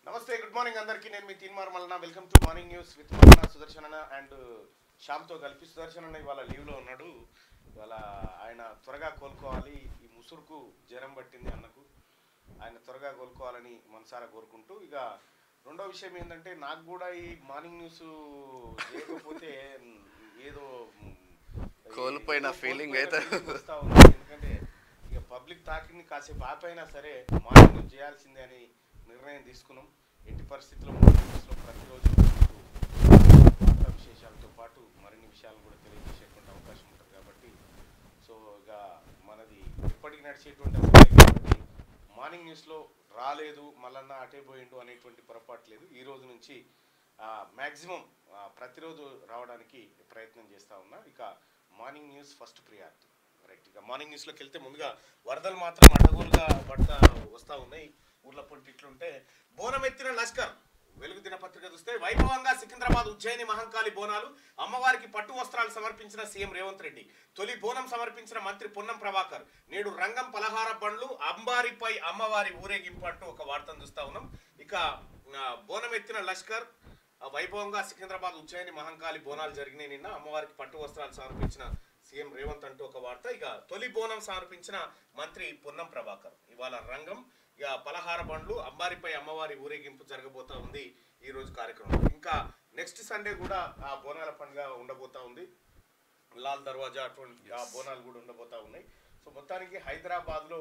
నమస్తే, good morning అందరికీ. నేను మీ Teenmaar Mallanna. Welcome to morning news with Mallanna Sudarshan అన్న అండ్ శ్యామ్తో కలిపి. సుదర్శన్ అన్న ఇవాళ లీవ్లో ఉన్నాడు. ఇవాళ ఆయన త్వరగా కోలుకోవాలి. ఈ ముసురుకు జ్వరం పట్టింది అన్నకు. ఆయన త్వరగా కోలుకోవాలని మనసారా కోరుకుంటూ, ఇక రెండో విషయం ఏంటంటే, నాకు కూడా ఈ మార్నింగ్ న్యూస్ చేయకపోతే ఏదో కోల్పోయిన ఫీలింగ్ అయితే వస్తూ ఉంది. ఎందుకంటే ఇక పబ్లిక్ టాకింగ్ని కాసేపు ఆపైనా సరే మార్నింగ్ న్యూస్ చేయాల్సిందే అని నిర్ణయం తీసుకున్నాం. ఎట్టి పరిస్థితుల్లో మార్నింగ్ న్యూస్లో ప్రతిరోజు వార్తా విశేషాలతో పాటు మరిన్ని విషయాలు కూడా తెలియజేసేటువంటి అవకాశం ఉంటుంది కాబట్టి, సో ఇక మనది ఎప్పటికి నడిచేటువంటి అసెంబ్లీ కాబట్టి మార్నింగ్ న్యూస్లో రాలేదు మళ్ళన్న అటే పోయిండు అనేటువంటి పొరపాటు లేదు. ఈ రోజు నుంచి మ్యాక్సిమం ప్రతిరోజు రావడానికి ప్రయత్నం చేస్తూ ఉన్నా. ఇక morning news first priority. Right, ఇక మార్నింగ్ న్యూస్లోకి వెళ్తే ముందుగా వరదలు మాత్రం అడ్డగోలుగా వస్తూ ఉన్నాయి. ఊర్ల పొంటి ఇట్లుంటే బోనం ఎత్తిన లష్కర్. వెలుగు దినపత్రిక చూస్తే వైభవంగా సికింద్రాబాద్ ఉజ్జయిని మహంకాళి బోనాలు. అమ్మవారికి పట్టు వస్త్రాలు సమర్పించిన సీఎం రేవంత్ రెడ్డి. తొలి బోనం సమర్పించిన మంత్రి పొన్నం ప్రభాకర్. నేడు రంగం పలహార బండ్లు, అంబారిపై అమ్మవారి ఊరేగింపు అంటూ ఒక వార్తను చూస్తా ఉన్నాం. ఇక బోనం ఎత్తిన లష్కర్ వైభవంగా సికింద్రాబాద్ ఉజ్జయిని మహంకాళి బోనాలు జరిగినాయి నిన్న. అమ్మవారికి పట్టు వస్త్రాలు సమర్పించిన సీఎం రేవంత్ అంటూ ఒక వార్త. ఇక తొలి బోనం సమర్పించిన మంత్రి పొన్నం ప్రభాకర్. ఇవాళ రంగం, ఇక పలహార బండ్లు, అంబారిపై అమ్మవారి ఊరేగింపు జరగబోతా ఉంది ఈ రోజు కార్యక్రమం. ఇంకా నెక్స్ట్ సండే కూడా ఆ బోనాల పండుగ ఉండబోతా ఉంది. లాల్ దర్వాజా అటువంటి ఆ బోనాలు కూడా ఉండబోతా ఉన్నాయి. సో మొత్తానికి హైదరాబాద్లో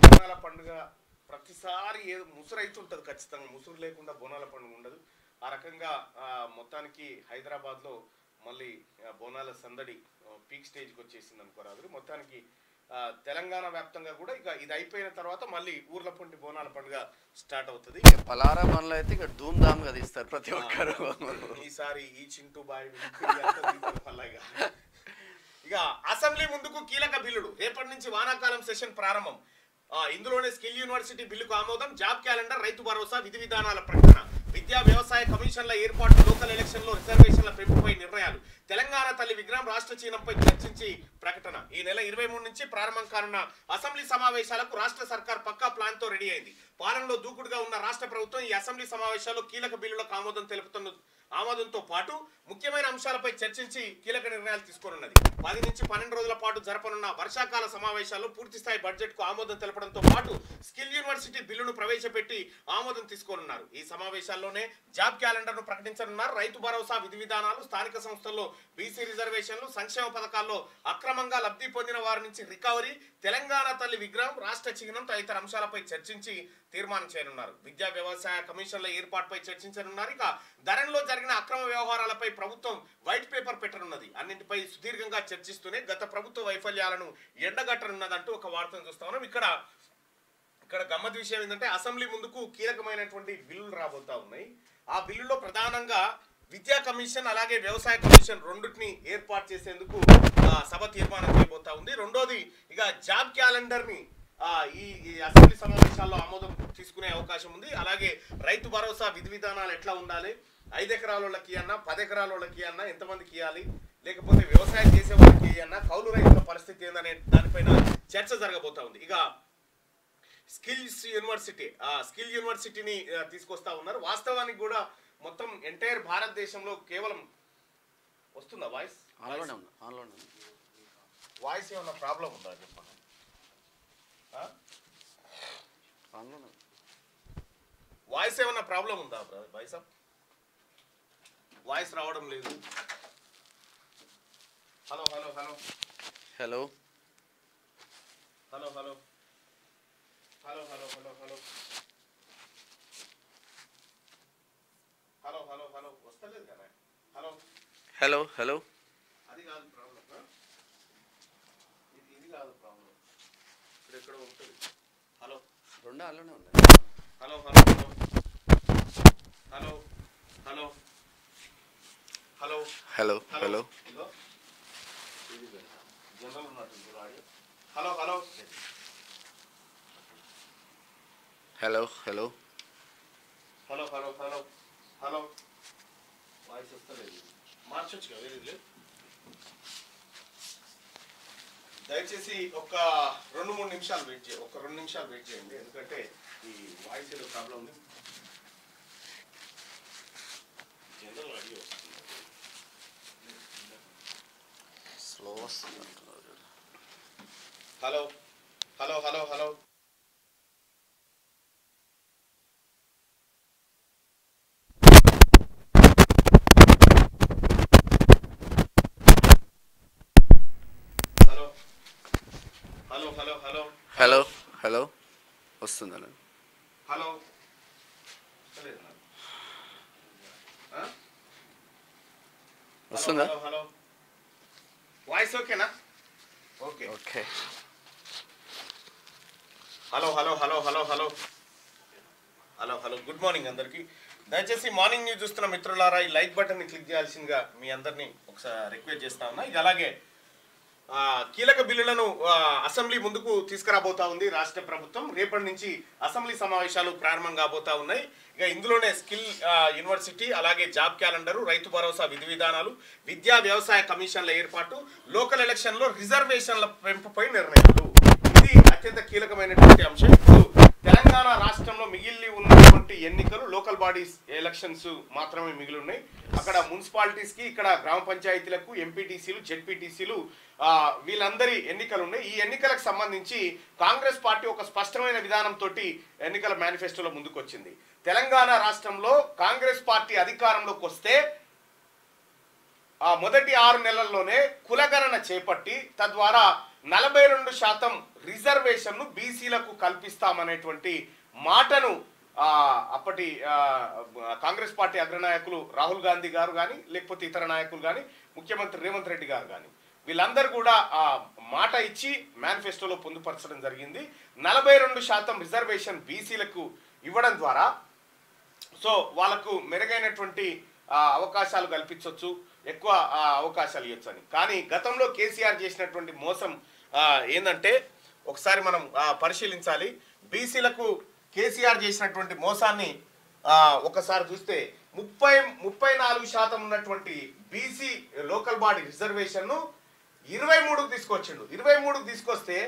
బోనాల పండుగ ప్రతిసారి ఏదో ముసురు అవుతుంటుంది ఖచ్చితంగా. ముసురు లేకుండా బోనాల పండుగ ఉండదు. ఆ రకంగా మొత్తానికి హైదరాబాద్లో మళ్ళీ బోనాల సందడి పీక్ స్టేజ్కి వచ్చేసింది అనుకోరాదు. మొత్తానికి తెలంగాణ వ్యాప్తంగా కూడా ఇక ఇది అయిపోయిన తర్వాత మళ్ళీ ఊర్ల పొంటి బోనాల పండుగ స్టార్ట్ అవుతుంది. పలారా మనలో అయితే ఇక ధూమ్ ధామ్ గా తీస్తారు ప్రతి ఒక్కరు. ఈసారి ఈ చింటూ బాయ్ ఇక అసెంబ్లీ ముందుకు కీలక బిల్లులు. రేపటి నుంచి వానాకాలం సెషన్ ప్రారంభం. ఇందులోనే స్కిల్ యూనివర్సిటీ బిల్లుకు ఆమోదం, జాబ్ క్యాలెండర్, రైతు భరోసా, విధి విధానాల ప్రకటన, విద్యా వ్యవసాయ కమిషన్ల ఏర్పాటు, లోకల్ ఎలక్షన్లో రిజర్వేషన్ల పెంపుపై నిర్ణయాలు, తెలంగాణ తల్లి విగ్రహం రాష్ట్ర చిహ్నంపై చర్చించి ప్రకటన. ఈ నెల 23 నుంచి ప్రారంభం కానున్న అసెంబ్లీ సమావేశాలకు రాష్ట్ర సర్కార్ పక్కా ప్లాన్ తో రెడీ అయింది. పాలనలో దూకుడుగా ఉన్న రాష్ట్ర ప్రభుత్వం ఈ అసెంబ్లీ సమావేశాల్లో కీలక బిల్లులకు ఆమోదంతో పాటు ముఖ్యమైన అంశాలపై చర్చించి కీలక నిర్ణయాలు తీసుకోనున్నది. 10 నుంచి 12 రోజుల పాటు జరపనున్న వర్షాకాల సమావేశాల్లో పూర్తిస్థాయి బడ్జెట్ కు ఆమోదం తెలపడంతో పాటు స్కిల్ యూనివర్సిటీ బిల్లును ప్రవేశపెట్టి ఆమోదం తీసుకోనున్నారు. ఈ సమావేశాల్లోనే జాబ్ క్యాలెండర్ ను ప్రకటించనున్నారు. రైతు భరోసా, విధి విధానాలు, స్థానిక సంస్థల్లో బీసీ రిజర్వేషన్లు, సంక్షేమ పథకాల్లో అక్రమంగా లబ్ధి పొందిన వారి నుంచి రికవరీ, తెలంగాణ తల్లి విగ్రహం, రాష్ట్ర చిహ్నం తదితర అంశాలపై చర్చించి తీర్మానం చేయనున్నారు. విద్యా వ్యవసాయ కమిషన్ల ఏర్పాటుపై చర్చించనున్నారు. ఇక ధరణిలో జరిగిన అక్రమ వ్యవహారాలపై ప్రభుత్వం వైట్ పేపర్ పెట్టనున్నది. అన్నింటిపై సుదీర్ఘంగా చర్చిస్తూనే గత ప్రభుత్వ వైఫల్యాలను ఎండగట్టనున్నదంటూ ఒక వార్తను చూస్తా ఉన్నాం. ఇక్కడ గమ్మత్ విషయం ఏంటంటే, అసెంబ్లీ ముందుకు కీలకమైనటువంటి బిల్లులు రాబోతా ఉన్నాయి. ఆ బిల్లులో ప్రధానంగా విద్యా కమిషన్ అలాగే వ్యవసాయ కమిషన్ రెండింటిని ఏర్పాటు చేసేందుకు సభ తీర్మానం చేయబోతా ఉంది. రెండోది ఇక జాబ్ క్యాలెండర్ ని ఈ అసెంబ్లీ సమావేశాల్లో ఆమోదం తీసుకునే అవకాశం ఉంది. అలాగే రైతు భరోసా, విధి విధానాలు ఎట్లా ఉండాలి, 5 ఎకరాల వాళ్ళకి అన్నా 10 ఎకరాల వాళ్ళకి అన్నా ఎంతమందికి ఇవ్వాలి, లేకపోతే వ్యవసాయం చేసే వాళ్ళకి అన్నా కౌలు రైతుల పరిస్థితి ఏందనే దానిపైన చర్చ జరగబోతా ఉంది. ఇక స్కిల్ యూనివర్సిటీని తీసుకొస్తా ఉన్నారు. వాస్తవానికి కూడా మొత్తం ఎంటైర్ భారతదేశంలో కేవలం వస్తుందా వాయిస్ ఏమన్నా ప్రాబ్లం ఉందా చెప్పండి. వాయిస్ ఏమన్నా ప్రాబ్లం ఉందా వాయిస్ రావడం లేదు. Hello hello hello hello hello hello hello hello hello hello hello hello hello వస్తలేదు కదా. హలో హలో హలో అది కాదు ప్రాబ్లం, ఇది కాదు ప్రాబ్లం. ఇప్పుడు ఎక్కడ ఉంటుంది. హలో రెండు అలానే ఉన్నాయి. Hello hello hello hello hello hello hello hello general ఉన్నట్టుంది audio. Hello hello hello hello hello hello hello hello voice వస్తలేదు. మార్చొచ్చు కదా వేరే. దయచేసి ఒక 2-3 నిమిషాలు వెయిట్ చేయండి. ఎందుకంటే ఈ వాయిస్ ఏదో ప్రాబ్లం ఉంది. Hello hello hello hello hello hello hello hello hello వస్తుందా? హలో వస్తుందా? హలో వాయిస్ ఓకేనా? Okay okay. Hello hello hello hello hello hello hello good morning అందరికి. దయచేసి మార్నింగ్ న్యూస్ చూస్తున్న మిత్రులారా ఈ లైక్ బటన్ని క్లిక్ చేయాల్సిందిగా మీ అందరినీ ఒకసారి రిక్వెస్ట్ చేస్తా ఉన్నా. ఇక అలాగే కీలక బిల్లులను అసెంబ్లీ ముందుకు తీసుకురాబోతా ఉంది రాష్ట్ర ప్రభుత్వం. రేపటి నుంచి అసెంబ్లీ సమావేశాలు ప్రారంభం కాబోతా ఉన్నాయి. ఇక ఇందులోనే స్కిల్ యూనివర్సిటీ, అలాగే జాబ్ క్యాలెండరు, రైతు భరోసా విధి విధానాలు, విద్యా వ్యవసాయ కమిషన్ల ఏర్పాటు, లోకల్ ఎలక్షన్లో రిజర్వేషన్ల పెంపుపై నిర్ణయాలు, ఇది అత్యంత కీలకమైనటువంటి అంశం. ఇప్పుడు తెలంగాణ రాష్ట్రంలో మిగిలి ఉన్నటువంటి ఎన్నికలు లోకల్ బాడీస్ ఎలక్షన్స్ మాత్రమే మిగిలి ఉన్నాయి. అక్కడ మున్సిపాలిటీస్ కి, ఇక్కడ గ్రామ పంచాయతీలకు, ఎంపీటీసీలు, జెడ్పీటీసీలు వీళ్ళందరి ఎన్నికలు ఉన్నాయి. ఈ ఎన్నికలకు సంబంధించి కాంగ్రెస్ పార్టీ ఒక స్పష్టమైన విధానంతో ఎన్నికల మేనిఫెస్టోలో ముందుకు వచ్చింది. తెలంగాణ రాష్ట్రంలో కాంగ్రెస్ పార్టీ అధికారంలోకి వస్తే మొదటి 6 నెలల్లోనే కులగణన చేపట్టి తద్వారా 42% రిజర్వేషన్ను బీసీలకు కల్పిస్తామనేటువంటి మాటను అప్పటి కాంగ్రెస్ పార్టీ అగ్రనాయకులు రాహుల్ గాంధీ గారు కానీ, లేకపోతే ఇతర నాయకులు కానీ, ముఖ్యమంత్రి రేవంత్ రెడ్డి గారు కానీ, వీళ్ళందరూ కూడా మాట ఇచ్చి మేనిఫెస్టోలో పొందుపరచడం జరిగింది. 42% రిజర్వేషన్ బీసీలకు ఇవ్వడం ద్వారా సో వాళ్ళకు మెరుగైనటువంటి అవకాశాలు కల్పించవచ్చు, ఎక్కువ అవకాశాలు ఇవ్వచ్చు అని. కానీ గతంలో కేసీఆర్ చేసినటువంటి మోసం ఏంటంటే ఒకసారి మనం పరిశీలించాలి. బీసీలకు కేసీఆర్ చేసినటువంటి మోసాన్ని ఒకసారి చూస్తే 34% ఉన్నటువంటి బీసీ లోకల్ బాడీ రిజర్వేషన్ను 23కు తీసుకొచ్చిండు. 23కు తీసుకొస్తే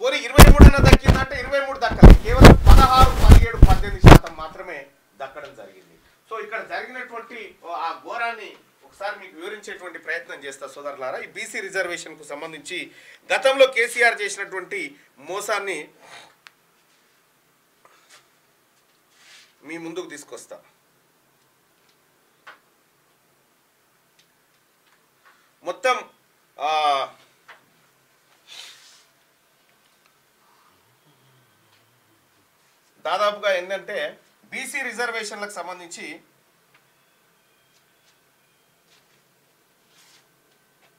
పోనీ 23 దక్కిందంటే 23 దక్కలేదు, కేవలం 16, 17, 18% మాత్రమే దక్కడం జరిగింది. సో ఇక్కడ జరిగినటువంటి ఆ ఘోరాన్ని ఒకసారి మీకు వివరించేటువంటి ప్రయత్నం చేస్తా సోదరులారా. ఈ బీసీ రిజర్వేషన్ కు సంబంధించి గతంలో కేసీఆర్ చేసినటువంటి మోసాన్ని మీ ముందుకు తీసుకొస్తా. మొత్తం దాదాపుగా ఏంటంటే బీసీ రిజర్వేషన్లకు సంబంధించి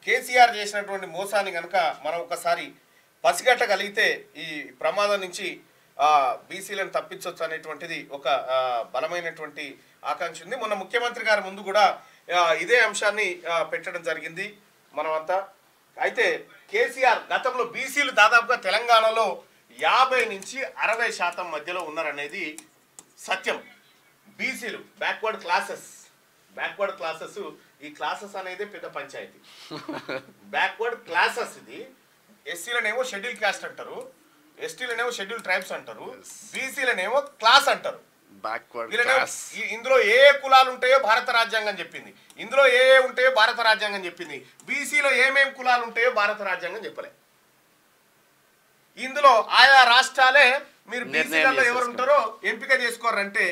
కేసీఆర్ చేసినటువంటి మోసాన్ని కనుక మనం ఒకసారి పసిగట్టగలిగితే ఈ ప్రమాదం నుంచి బీసీలను తప్పించవచ్చు అనేటువంటిది ఒక బలమైనటువంటి ఆకాంక్ష ఉంది. మొన్న ముఖ్యమంత్రి గారి ముందు కూడా ఇదే అంశాన్ని పెట్టడం జరిగింది మనమంతా. అయితే కేసీఆర్ గతంలో బీసీలు దాదాపుగా తెలంగాణలో 50 నుంచి 60% మధ్యలో ఉన్నారనేది సత్యం. బీసీలు బ్యాక్వర్డ్ క్లాసెస్ ఈ క్లాసెస్ అనేది పెద్ద పంచాయతీ. బ్యాక్వర్డ్ క్లాసెస్ ఇది. ఎస్సీలనేమో షెడ్యూల్ క్యాస్ట్ అంటారు, ఎస్టీలనేమో షెడ్యూల్ ట్రైబ్స్ అంటారు, బీసీలనేమో క్లాస్ అంటారు. ఇందులో ఏ కులాలు ఉంటాయో భారత రాజ్యాంగం చెప్పింది, ఇందులో ఏ ఉంటాయో భారత రాజ్యాంగం చెప్పింది. బీసీలో ఏమేం కులాలు ఉంటాయో భారత రాజ్యాంగం చెప్పలే. ఇందులో ఆయా రాష్ట్రాలే మీరు బీసీలలో ఎవరు ఉంటారో ఎంపిక చేసుకోరంటే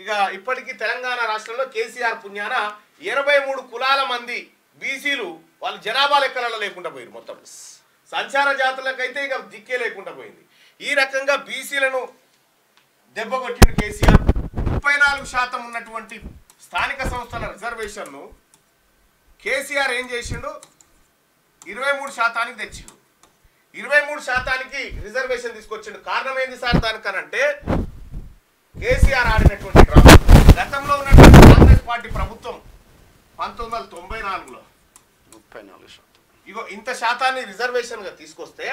ఇక ఇప్పటికీ తెలంగాణ రాష్ట్రంలో కేసీఆర్ పుణ్యాన 23 కులాల మంది బీసీలు వాళ్ళు జనాభా లెక్కలలో లేకుండా పోయారు. మొత్తం సంచార జాతులకైతే ఇక దిక్కే లేకుండా పోయింది. ఈ రకంగా బీసీలను దెబ్బకొట్టిండు కేసీఆర్. 34% ఉన్నటువంటి స్థానిక సంస్థల రిజర్వేషన్ను కేసీఆర్ ఏం చేసిండు, 23% తెచ్చిండు. 23% రిజర్వేషన్ తీసుకొచ్చిండు. కారణం ఏంది సార్ దానికనంటే కేసీఆర్ ఆడినటువంటి డ్రామా. గతంలో ఉన్నటువంటి కాంగ్రెస్ పార్టీ ప్రభుత్వం 1994లో 34% ఇగో ఇంత శాతాన్ని రిజర్వేషన్ గా తీసుకొస్తే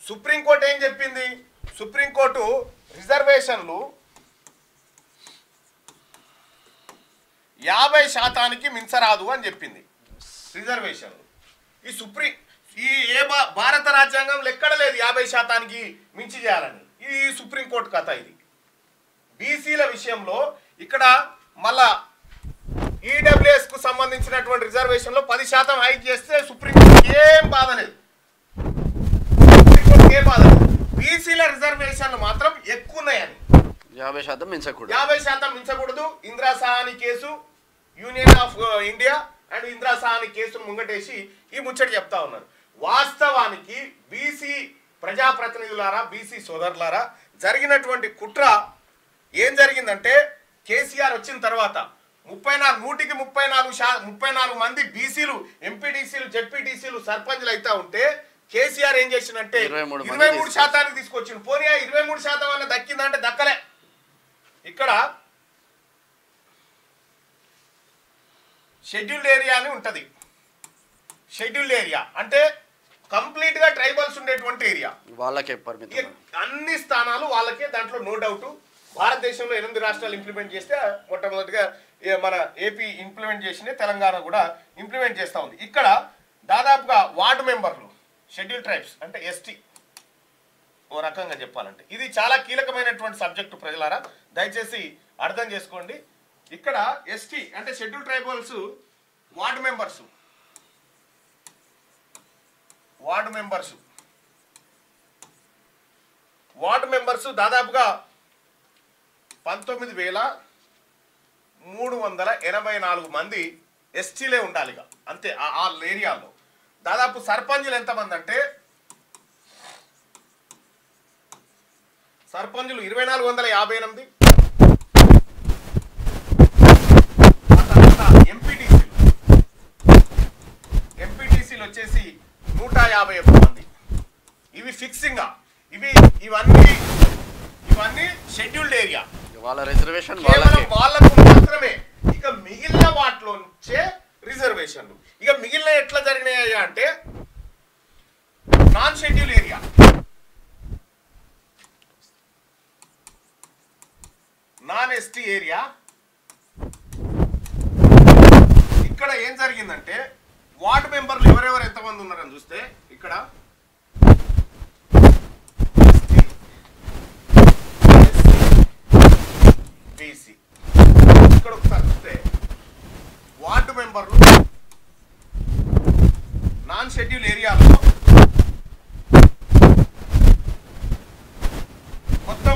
సుప్రీంకోర్టు ఏం చెప్పింది, సుప్రీంకోర్టు రిజర్వేషన్లు 50% మించరాదు అని చెప్పింది. రిజర్వేషన్లు ఈ భారత రాజ్యాంగంలో ఎక్కడ లేదు 50% మించి చేయాలని. ఈ సుప్రీంకోర్టు కథ ఇది. బీసీల విషయంలో ఇక్కడ మళ్ళా ఈడబ్ల్యూఎస్ కు సంబంధించినటువంటి రిజర్వేషన్ లో 10% హైక్ చేస్తే సుప్రీంకోర్టుకి ఏం బాధ లేదు. బీసీల రిజర్వేషన్లు మాత్రం ఎక్కువ ఉన్నాయని 50% మించకూడదు. 50% మించకూడదు. Indira Sawhney case, union of India and Indira Sawhney కేసును ముంగటేసి ఈ ముచ్చట చెప్తా ఉన్నారు. వాస్తవానికి బీసీ ప్రజాప్రతినిధులారా, బీసీ సోదరులారా, జరిగినటువంటి కుట్ర ఏం జరిగిందంటే కేసీఆర్ వచ్చిన తర్వాత 34 మంది బీసీలు, ఎంపీటీసీలు, జెడ్పీటీసీలు సర్పంచ్లు అయితే ఉంటే కేసీఆర్ ఏం చేసిందంటే 23% తీసుకొచ్చింది. పోనీ 23% అన్న దక్కిందంటే దక్కలే. ఇక్కడ షెడ్యూల్డ్ ఏరియా అని ఉంటది. షెడ్యూల్డ్ ఏరియా అంటే కంప్లీట్ గా ట్రైబల్స్ ఉండేటువంటి ఏరియా, వాళ్ళకే పరిమితం. అన్ని స్థానాలు వాళ్ళకే. దాంట్లో నో డౌట్. భారతదేశంలో 8 రాష్ట్రాలు ఇంప్లిమెంట్ చేస్తే మొట్టమొదటిగా మన ఏపీ ఇంప్లిమెంట్ చేసింది, తెలంగాణ కూడా ఇంప్లిమెంట్ చేస్తూ ఉంది. ఇక్కడ దాదాపుగా వార్డు మెంబర్లు షెడ్యూల్ ట్రైబ్స్ అంటే ఎస్టీ, ఓ రకంగా చెప్పాలంటే ఇది చాలా కీలకమైనటువంటి సబ్జెక్టు. ప్రజలారా దయచేసి అర్థం చేసుకోండి. ఇక్కడ ఎస్టీ అంటే షెడ్యూల్ ట్రైబల్స్ వార్డు మెంబర్స్ దాదాపుగా 19,384 మంది ఎస్టీలే ఉండాలిగా అంతే. ఆ ఏరియాలో దాదాపు సర్పంచులు ఎంతమంది అంటే సర్పంచులు 2,458. ఎంపీటీసీలు వచ్చేసి 151 మంది. ఇవి ఫిక్సింగ్. ఇవన్నీ షెడ్యూల్డ్ ఏరియా, వాళ్ళ రిజర్వేషన్ వాళ్ళకు మాత్రమే. ఇక మిగిలిన వాటిలో నుంచే రిజర్వేషన్లు. ఇక మిగిలిన ఎట్లా జరిగినాయి అంటే non schedule area, non ST area. ఇక్కడ ఏం జరిగిందంటే వార్డు మెంబర్లు ఎవరెవరు ఎంతమంది ఉన్నారని చూస్తే ఇక్కడ బీసీ. ఇక్కడ ఒకసారి చూస్తే వార్డు మెంబర్లు నాన్ షెడ్యూల్ ఏరియాలో మొత్తం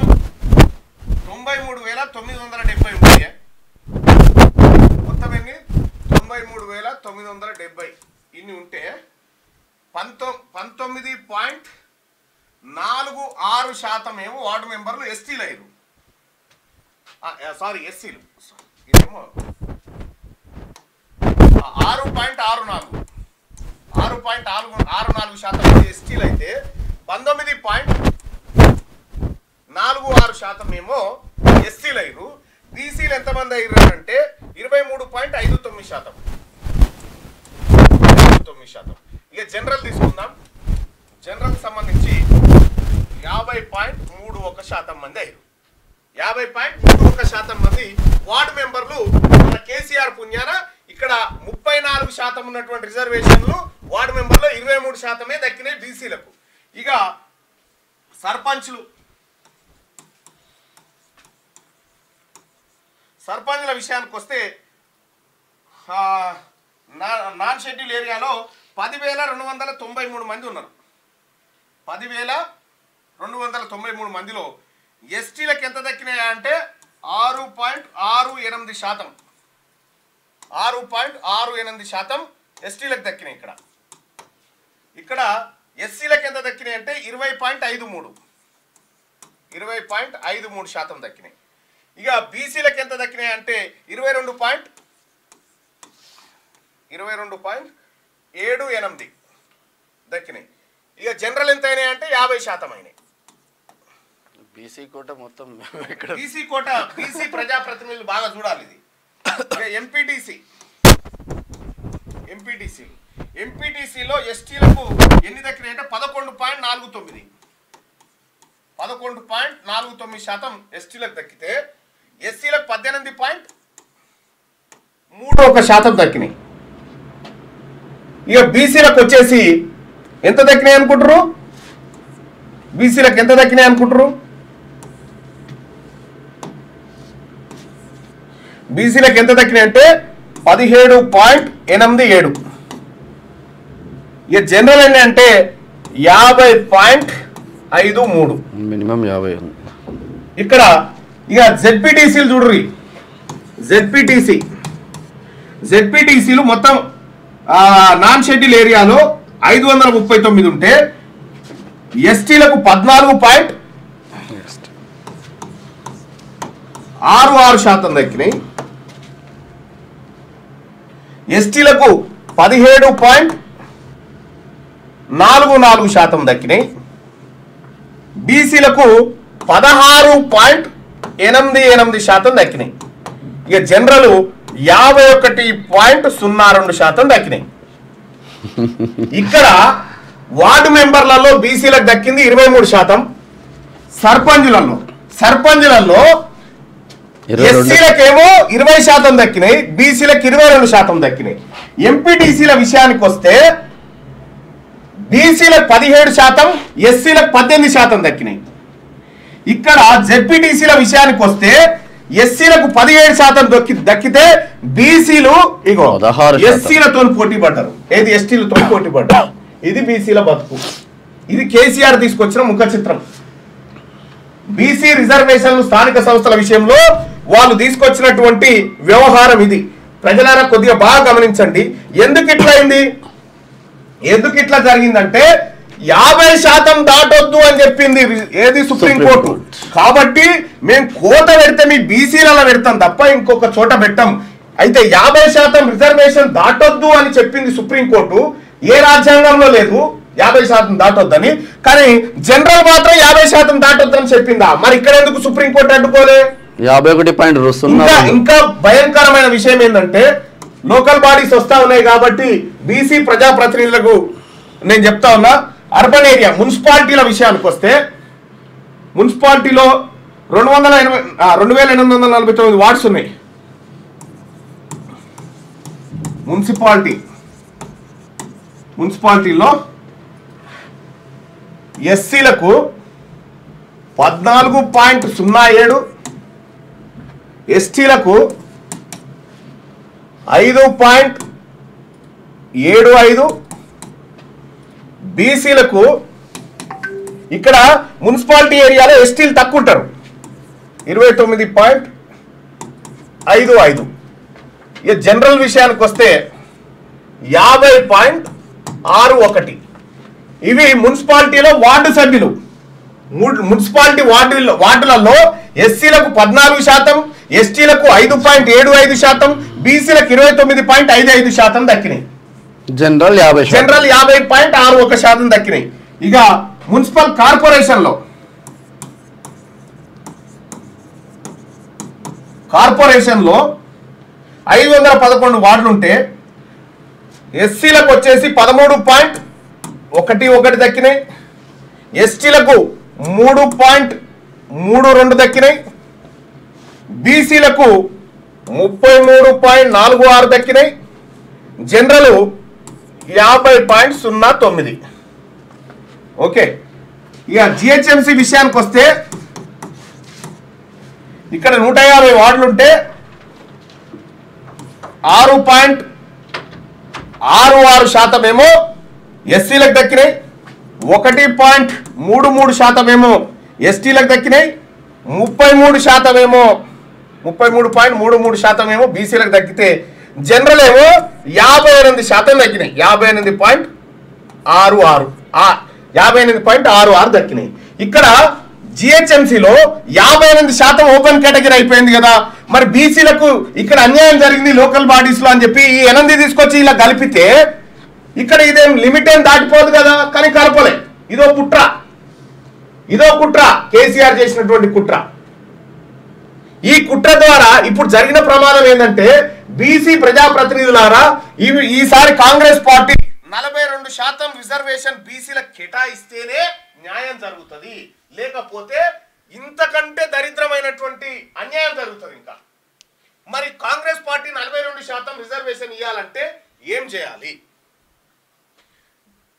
93,970 ఉంటాయి. మొత్తం ఎన్ని? 93,970 ఇన్ని ఉంటే 19.46% ఏమో వార్డు మెంబర్లు ఎస్టీలు అయ్యారు. సారీ ఎస్సీలు. ఇదేమో 6.64% ఎస్టీలు అయితే 19.46% ఏమో ఎస్సీలు అయ్యారు. బీసీలు ఎంతమంది అయ్యారు అంటే 23.59%. ఇక జనరల్ తీసుకుందాం. జనరల్ సంబంధించి 50.31% మంది అయ్యారు. 50.31% మంది వార్డు మెంబర్లు మన కేసీఆర్ పుణ్యాన ఇక్కడ 34% ఉన్నటువంటి రిజర్వేషన్లు వార్డు మెంబర్లో 23% దక్కినాయి బీసీలకు. ఇక సర్పంచ్ల విషయానికి వస్తే నాన్ షెడ్యూల్ ఏరియాలో 10,293 మంది ఉన్నారు. 10,293 మందిలో ఎస్టీలకు ఎంత దక్కినాయా అంటే 6.68%. 6.68% ఎస్టీలకు దక్కినాయి. ఇక్కడ ఎస్సీలకు ఎంత దక్కినాయి అంటే 20.53% దక్కినాయి. ఇక బీసీలకు ఎంత దక్కినాయి అంటే 22.78 దక్కినాయి. ఇక జనరల్ ఎంత అయినాయి అంటే 50% అయినాయి. బీసీ కోట మొత్తం బీసీ ప్రజాప్రతినిధులు బాగా చూడాలి ఇది. ఎంపీటీసీలో ఎస్టీలకు ఎన్ని దక్కినాయి అంటే 11.49% ఎస్టీలకు దక్కితే ఎస్సీలకు 18.31% దక్కినాయి. ఇక బీసీలకు వచ్చేసి ఎంత దక్కినాయి అనుకుంటారు? బీసీలకు ఎంత దక్కినాయి అనుకుంటారు? బీసీలకు ఎంత దక్కినాయి అంటే 17.87. ఇక జనరల్ ఎన్ని అంటే 50.53. మినిమం 50 ఉంది. ఇక్కడ ఇక జెడ్పీటీసీలు చూడ్రి. జెడ్పీటీసీలు మొత్తం నాన్ షెడ్యూల్ ఏరియాలో 539 ఉంటే ఎస్టీలకు 14.66% దక్కినాయి. ఎస్టీలకు 17.44% దక్కినాయి. బీసీలకు 16.88% దక్కినాయి. ఇక జనరల్ 51.02% దక్కినాయి. ఇక్కడ వార్డు మెంబర్లలో బీసీలకు దక్కింది 23%. సర్పంచులలో ఎస్సీలకేమో 20% దక్కినాయి, బీసీలకు 22% దక్కినాయి. ఎంపీటీసీల విషయానికి వస్తే బీసీలకు 17%, ఎస్సీలకు 18% దక్కినాయి. ఇక్కడ జెడ్పీటీసీల విషయానికి వస్తే ఎస్సీలకు 17% దక్కితే బీసీలు ఇగో ఎస్సీలతో పోటీ పడ్డారు. ఏది ఎస్టీలతో పోటీ పడ్డారు. ఇది బీసీల బతుకు. ఇది కేసీఆర్ తీసుకొచ్చిన ముఖ చిత్రం. బీసీ రిజర్వేషన్లు స్థానిక సంస్థల విషయంలో వాళ్ళు తీసుకొచ్చినటువంటి వ్యవహారం ఇది. ప్రజలారా కొద్దిగా బాగా గమనించండి. ఎందుకు ఇట్లా జరిగిందంటే 50% దాటొద్దు అని చెప్పింది ఏది సుప్రీంకోర్టు. కాబట్టి మేము కోట పెడితే మీ బీసీలలో పెడతాం తప్ప ఇంకొక చోట పెట్టాం. అయితే 50% రిజర్వేషన్ దాటొద్దు అని చెప్పింది సుప్రీంకోర్టు. ఏ రాజ్యాంగంలో లేదు 50% దాటొద్దని. కానీ జనరల్ మాత్రం 50% దాటొద్దని చెప్పిందా? మరి ఇక్కడ ఎందుకు సుప్రీంకోర్టు అడ్డుకోలే? 51.0. ఇంకా భయంకరమైన విషయం ఏంటంటే లోకల్ బాడీస్ వస్తా ఉన్నాయి కాబట్టి బీసీ ప్రజాప్రతినిధులకు నేను చెప్తా ఉన్నా. అర్బన్ ఏరియా మున్సిపాలిటీల విషయానికి వస్తే మున్సిపాలిటీలో 2849 వార్డ్స్ ఉన్నాయి. మున్సిపాలిటీలో ఎస్సీలకు 14.07, ఎస్టీలకు 5.75, బీసీలకు ఇక్కడ మున్సిపాలిటీ ఏరియాలో ఎస్టీలు తక్కువ ఉంటారు 29.55. ఇక జనరల్ విషయానికి వస్తే 50.61. ఇవి మున్సిపాలిటీలో వార్డు సభ్యులు. మున్సిపాలిటీ వార్డులలో ఎస్సీలకు 14%, ఎస్టీలకు 5.75%, బీసీలకు 29.55% దక్కినాయి. జనరల్ 50.61% దక్కినాయి. ఇక మున్సిపల్ కార్పొరేషన్లో 511 వార్డులు ఉంటే ఎస్సీలకు వచ్చేసి 13.11 దక్కినాయి, ఎస్టీలకు 3.32 దక్కినాయి, బీసీలకు 33.46 దక్కినాయి, జనరల్ 50.09. ఓకే. ఇక జిహెచ్ఎంసీ విషయానికి వస్తే ఇక్కడ 150 వార్డులు ఉంటే 6.66% ఏమో ఎస్సీలకు దక్కినాయి, 1.33% ఏమో ఎస్టీలకు దక్కినాయి, 33.33% ఏమో బీసీలకు దక్కితే జనరల్ ఏమో 58% దక్కినాయి. 58.66 దక్కినాయి. ఇక్కడ జిహెచ్ఎంసీలో 58% ఓపెన్ కేటగిరీ అయిపోయింది కదా. మరి బీసీలకు ఇక్కడ అన్యాయం జరిగింది లోకల్ బాడీస్ లో అని చెప్పి ఈ 8 తీసుకొచ్చి ఇలా కలిపితే ఇక్కడ ఇదేం లిమిట్ ఏం దాటిపోదు కదా. కానీ కలపలే. ఇదో కుట్ర కేసీఆర్ చేసినటువంటి కుట్ర. ఈ కుట్ర ద్వారా ఇప్పుడు జరిగిన ప్రమాదం ఏంటంటే బీసీ ప్రజాప్రతినిధులారా ఈసారి కాంగ్రెస్ పార్టీ 42% రిజర్వేషన్ బీసీలకు కేటాయిస్తేనే న్యాయం జరుగుతుంది. లేకపోతే ఇంతకంటే దరిద్రమైనటువంటి అన్యాయం జరుగుతుంది. ఇంకా మరి కాంగ్రెస్ పార్టీ 42% రిజర్వేషన్ ఇవ్వాలంటే ఏం చేయాలి?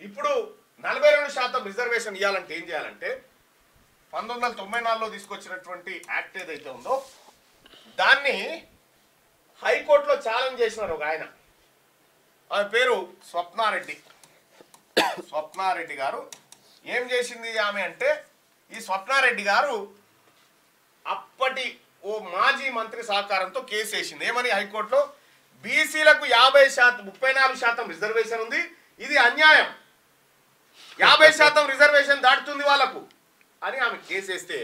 ఇప్పుడు 42% రిజర్వేషన్ ఇవ్వాలంటే ఏం చేయాలంటే 1994లో తీసుకొచ్చినటువంటి యాక్ట్ ఏదైతే ఉందో దాన్ని హైకోర్టులో ఛాలెంజ్ చేసినారు ఒక ఆయన, ఆమె పేరు స్వప్నారెడ్డి. స్వప్నారెడ్డి గారు ఏం చేసింది ఆమె అంటే, ఈ స్వప్నారెడ్డి గారు అప్పటి ఓ మాజీ మంత్రి సహకారంతో కేసు వేసింది. ఏమని హైకోర్టులో, బీసీలకు 34% రిజర్వేషన్ ఉంది, ఇది అన్యాయం, 50% రిజర్వేషన్ దాటుతుంది వాళ్ళకు అని ఆమె కేసు వేస్తే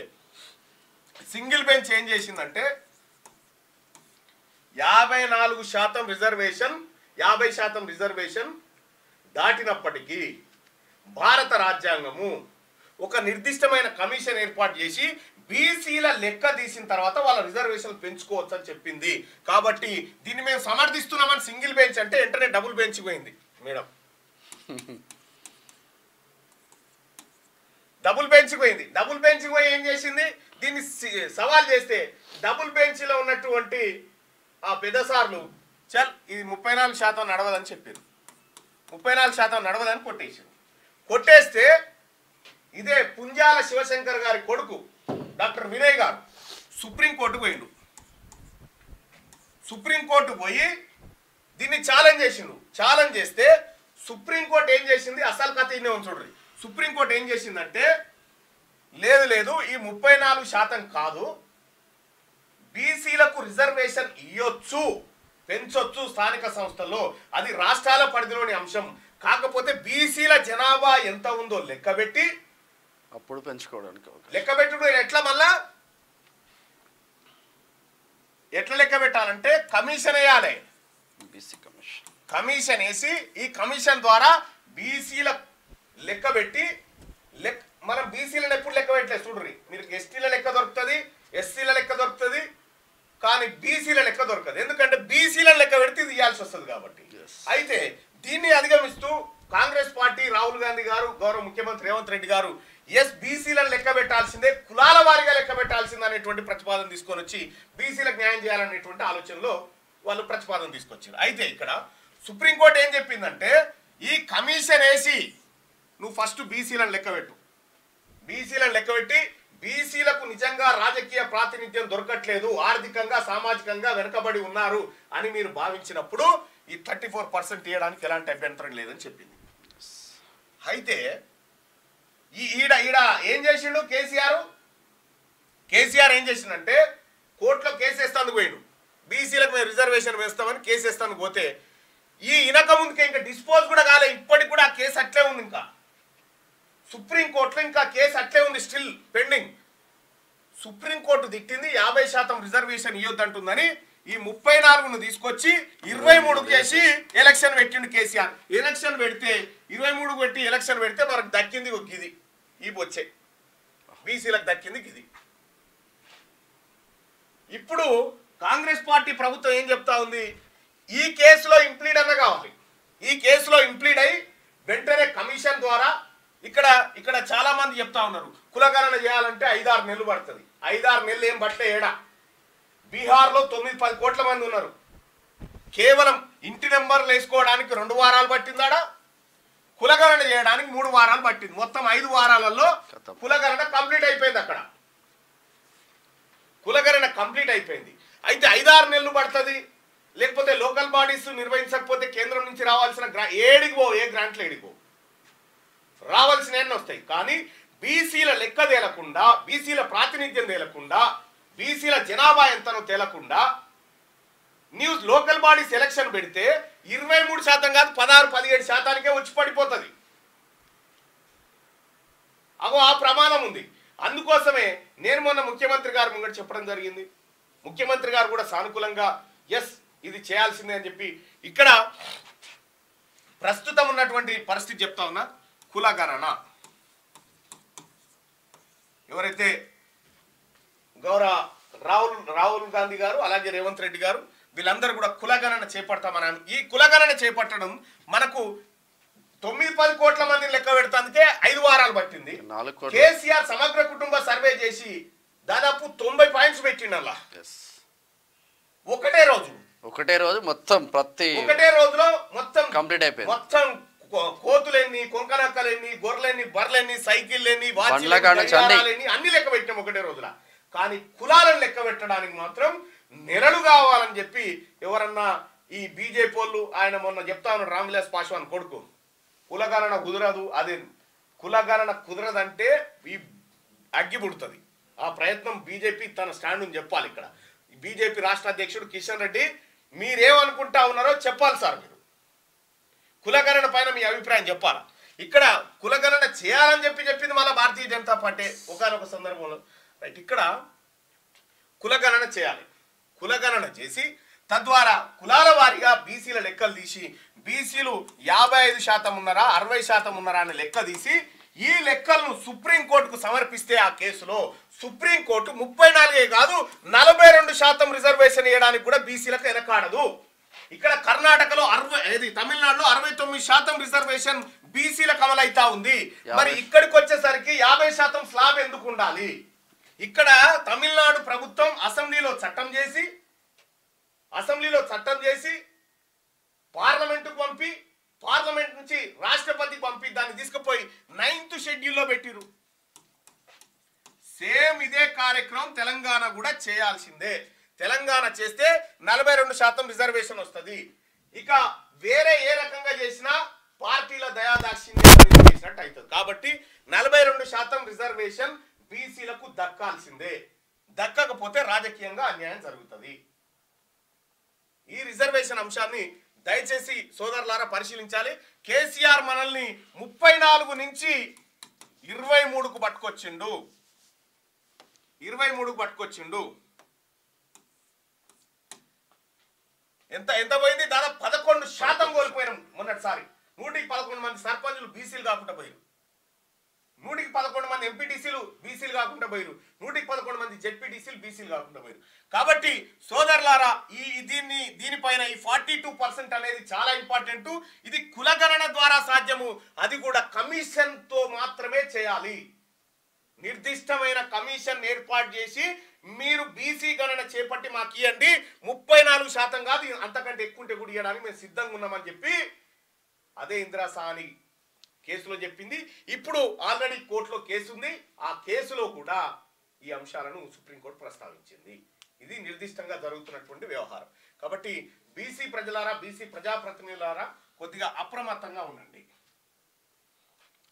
సింగిల్ బెంచ్ ఏం చేసిందంటే 54% రిజర్వేషన్ 50% రిజర్వేషన్ దాటినప్పటికీ భారత రాజ్యాంగము ఒక నిర్దిష్టమైన కమిషన్ ఏర్పాటు చేసి బీసీల లెక్క తీసిన తర్వాత వాళ్ళ రిజర్వేషన్ పెంచుకోవచ్చు అని చెప్పింది. కాబట్టి దీన్ని మేము సమర్థిస్తున్నామని సింగిల్ బెంచ్ అంటే వెంటనే డబుల్ బెంచ్ పోయింది మేడం. డబుల్ బెంచ్ పోయింది. డబుల్ బెంచ్ పోయి ఏం చేసింది, దీన్ని సవాల్ చేస్తే డబుల్ బెంచ్లో ఉన్నటువంటి ఆ పెద్దసార్లు చల్ ఇది 34% నడవదని చెప్పారు. 34% నడవదని కొట్టేసారు. కొట్టేస్తే ఇదే పుంజాల శివశంకర్ గారి కొడుకు డాక్టర్ వినయ్ గారు సుప్రీంకోర్టు పోయిండు. సుప్రీంకోర్టు పోయి దీన్ని ఛాలెంజ్ చేసిండు. ఛాలెంజ్ చేస్తే సుప్రీంకోర్టు ఏం చేసింది, అసలు కథ ఇన్నే చూడండి. సుప్రీంకోర్టు ఏం చేసిందంటే, లేదు లేదు ఈ 34% కాదు, బీసీలకు రిజర్వేషన్ ఇవ్వచ్చు, పెంచొచ్చు స్థానిక సంస్థల్లో, అది రాష్ట్రాల పరిధిలోని అంశం. కాకపోతే బీసీల జనాభా ఎంత ఉందో లెక్కబెట్టి అప్పుడు పెంచుకోవడానికి లెక్కబెట్టుడు ఎట్లా, మళ్ళా ఎట్లా లెక్క పెట్టాలంటే కమిషన్ వేయాలి. బీసీ కమిషన్ వేసి ఈ కమిషన్ ద్వారా బీసీల లెక్క పెట్టి మనం బీసీలను ఎప్పుడు లెక్క పెట్టలేదు చూడ్రి. మీరు ఎస్టీల లెక్క దొరుకుతుంది, ఎస్సీల లెక్క దొరుకుతుంది, కానీ బీసీల లెక్క దొరకదు. ఎందుకంటే బీసీల లెక్క పెడితే ఇది ఇవ్వాల్సి వస్తుంది కాబట్టి. అయితే దీన్ని అధిగమిస్తూ కాంగ్రెస్ పార్టీ, రాహుల్ గాంధీ గారు, గౌరవ ముఖ్యమంత్రి రేవంత్ రెడ్డి గారు బీసీలను లెక్క పెట్టాల్సిందే, కులాల వారీగా లెక్క పెట్టాల్సిందే అనేటువంటి ప్రతిపాదన తీసుకొని వచ్చి బీసీలకు న్యాయం చేయాలనేటువంటి ఆలోచనలో వాళ్ళు ప్రతిపాదన తీసుకొచ్చారు. అయితే ఇక్కడ సుప్రీంకోర్టు ఏం చెప్పిందంటే, ఈ కమిషన్ వేసి నువ్వు ఫస్ట్ బీసీలను లెక్క పెట్టు, బీసీలను లెక్క పెట్టి బీసీలకు నిజంగా రాజకీయ ప్రాతినిధ్యం దొరకట్లేదు, ఆర్థికంగా సామాజికంగా వెనుకబడి ఉన్నారు అని మీరు భావించినప్పుడు ఈ 34% ఇవ్వడానికి ఎలాంటి అభ్యంతరం లేదని చెప్పింది. అయితే ఈడ ఏం చేసిండు కేసీఆర్ ఏం చేసిండంటే, కోర్టులో కేసు వేస్తాను పోయిండు, బీసీలకు మేము రిజర్వేషన్ వేస్తామని కేసు వేస్తాను పోతే ఈ ఇనక ముందుకే ఇంకా డిస్పోజ్ కూడా కాలే, ఇప్పటికి కూడా ఆ కేసు అట్లే ఉంది. ఇంకా సుప్రీంకోర్టులో ఇంకా కేసు అట్లే ఉంది, స్టిల్ పెండింగ్. సుప్రీంకోర్టు తిట్టింది 50% రిజర్వేషన్ ఇవ్వద్దంటుందని, ఈ 34ను తీసుకొచ్చి 23 చేసి ఎలక్షన్ పెట్టిండు కేసీఆర్. ఎలక్షన్ పెడితే 23 పెట్టి ఎలక్షన్ పెడితే మనకు దక్కింది గిది, ఈ వచ్చే బీసీలకు దక్కింది గిది. ఇప్పుడు కాంగ్రెస్ పార్టీ ప్రభుత్వం ఏం చెప్తా ఉంది, ఈ కేసులో ఇంప్లీడ్ అన్న కావాలి, ఈ కేసులో ఇంప్లీడ్ అయి వెంటనే కమిషన్ ద్వారా ఇక్కడ చాలా మంది చెప్తా ఉన్నారు, కులగణన చేయాలంటే 5-6 నెలలు పడుతుంది. 5-6 నెలలు ఏం పట్టే ఏడా? బీహార్లో 9-10 కోట్ల మంది ఉన్నారు. కేవలం ఇంటి నెంబర్లు వేసుకోవడానికి 2 వారాలు పట్టిందాడా, కులగణన చేయడానికి 3 వారాలు పట్టింది. మొత్తం 5 వారాలలో కులగణన కంప్లీట్ అయిపోయింది. అక్కడ కులగణన కంప్లీట్ అయిపోయింది. అయితే 5-6 నెలలు పడుతుంది. లేకపోతే లోకల్ బాడీస్ నిర్వహించకపోతే కేంద్రం నుంచి రావాల్సిన ఏ గ్రాంట్లు ఏడిగో రావాల్సిన ఎన్ని వస్తాయి. కానీ బీసీల లెక్క తేలకుండా, బీసీల ప్రాతినిధ్యం తేలకుండా, బీసీల జనాభా ఎంతనో తేలకుండా న్యూస్ లోకల్ బాడీస్ ఎలక్షన్ పెడితే 23% కాదు 16-17% వచ్చి పడిపోతుంది. అగో ఆ ప్రమాదం ఉంది. అందుకోసమే నేను మొన్న ముఖ్యమంత్రి గారు ముంగట చెప్పడం జరిగింది. ముఖ్యమంత్రి గారు కూడా సానుకూలంగా ఎస్ ఇది చేయాల్సిందే అని చెప్పి, ఇక్కడ ప్రస్తుతం ఉన్నటువంటి పరిస్థితి చెప్తా ఉన్నా. కులగణన ఎవరైతే గౌరవ రాహుల్ గాంధీ గారు అలాగే రేవంత్ రెడ్డి గారు వీళ్ళందరూ కూడా కులగణన చేపడతామని, ఈ కులగణన చేపట్టడం మనకు 9-10 కోట్ల మందిని లెక్క పెడతానికే 5 వారాలు పట్టింది. కేసీఆర్ సమగ్ర కుటుంబ సర్వే చేసి దాదాపు 90 పాయింట్స్ పెట్టిండు. అలా ఒకటే రోజు మొత్తం ఒకటే రోజులో మొత్తం కంప్లీట్ అయిపోయింది. మొత్తం కోతులెన్ని, కొంకనక్కలెన్ని, గొర్రెలెన్ని, బర్రెలెన్ని, సైకిళ్ళెన్ని, వాచ్లెన్ని, అన్ని లెక్క పెట్టినాం ఒకటే రోజుల. కానీ కులాలను లెక్క పెట్టడానికి మాత్రం నెరలు కావాలని చెప్పి ఎవరన్నా ఈ బీజేపీ వాళ్ళు, ఆయన మొన్న చెప్తా ఉన్నాడు రామ్ విలాస్ పాశ్వాన్ కొడుకు, కులగణన కుదరదు, అది కులగణన కుదరదంటే ఈ అగ్గి పుడుతుంది. ఆ ప్రయత్నం బీజేపీ తన స్టాండ్ని చెప్పాలి. ఇక్కడ బీజేపీ రాష్ట్ర అధ్యక్షుడు కిషన్ రెడ్డి మీరేమనుకుంటా ఉన్నారో చెప్పాలి సార్. మీరు కులగణన పైన మీ అభిప్రాయం చెప్పాలి. ఇక్కడ కులగణన చేయాలని చెప్పింది మళ్ళీ భారతీయ జనతా పార్టీ ఒకనొక సందర్భంలో. రైట్, ఇక్కడ కులగణన చేయాలి. కులగణన చేసి తద్వారా కులాల వారీగా బీసీల లెక్కలు తీసి బీసీలు 55% ఉన్నారా 60% ఉన్నారా అని లెక్క తీసి ఈ లెక్కలను సుప్రీంకోర్టుకు సమర్పిస్తే ఆ కేసులో సుప్రీంకోర్టు 34 కాదు 42% రిజర్వేషన్ ఇవ్వడానికి కూడా బీసీలకు వెనకాడదు. ఇక్కడ కర్ణాటకలో తమిళనాడులో 69% రిజర్వేషన్ బీసీలకు అమలైతా ఉంది. మరి ఇక్కడికి వచ్చేసరికి 50% స్లాబ్ ఎందుకు ఉండాలి? ఇక్కడ తమిళనాడు ప్రభుత్వం అసెంబ్లీలో చట్టం చేసి పార్లమెంటుకు పంపి పార్లమెంట్ నుంచి రాష్ట్రపతికి పంపి దాన్ని తీసుకుపోయి 9th షెడ్యూల్లో పెట్టిరు. సేమ్ ఇదే కార్యక్రమం తెలంగాణ కూడా చేయాల్సిందే. తెలంగాణ చేస్తే 42% రిజర్వేషన్ వస్తుంది. ఇక వేరే ఏ రకంగా చేసినా పార్టీల దయాదాక్షిణ్యం చేసినట్టు అవుతుంది. కాబట్టి 42% రిజర్వేషన్ బీసీలకు దక్కాల్సిందే. దక్కకపోతే రాజకీయంగా అన్యాయం జరుగుతుంది. ఈ రిజర్వేషన్ అంశాన్ని దయచేసి సోదరులారా పరిశీలించాలి. కేసీఆర్ మనల్ని 34 నుంచి 23కు పట్టుకొచ్చిండు. 23కు పట్టుకొచ్చిండు. ఎంత పోయింది? దాదాపు 11% కోల్పోయినాం మొన్నటిసారి. 111 మంది సర్పంచులు బీసీలు కాకుండా పోయారు. 111 మంది ఎంపీటీసీలు బీసీలు కాకుండా పోయారు. 111 మంది జెడ్పీటీసీలు బీసీలు కాకుండా పోయారు. కాబట్టి సోదరులారా దీనిపైన ఈ 42% అనేది చాలా ఇంపార్టెంట్. ఇది కులగణన ద్వారా సాధ్యము. అది కూడా కమిషన్ తో మాత్రమే చేయాలి. నిర్దిష్టమైన కమిషన్ ఏర్పాటు చేసి మీరు బీసీ గణన చేపట్టి మాకు ఇవ్వండి, 34% కాదు అంతకంటే ఎక్కువ ఉంటే కూడా ఇవ్వడానికి మేము సిద్ధంగా ఉన్నామని చెప్పి అదే ఇందిరా సాహ్ని కేసులో చెప్పింది. ఇప్పుడు ఆల్రెడీ కోర్టులో కేసు ఉంది. ఆ కేసులో కూడా ఈ అంశాలను సుప్రీంకోర్టు ప్రస్తావించింది. ఇది నిర్దిష్టంగా జరుగుతున్నటువంటి వ్యవహారం. కాబట్టి బీసీ ప్రజలారా, బీసీ ప్రజాప్రతినిధులారా కొద్దిగా అప్రమత్తంగా ఉండండి.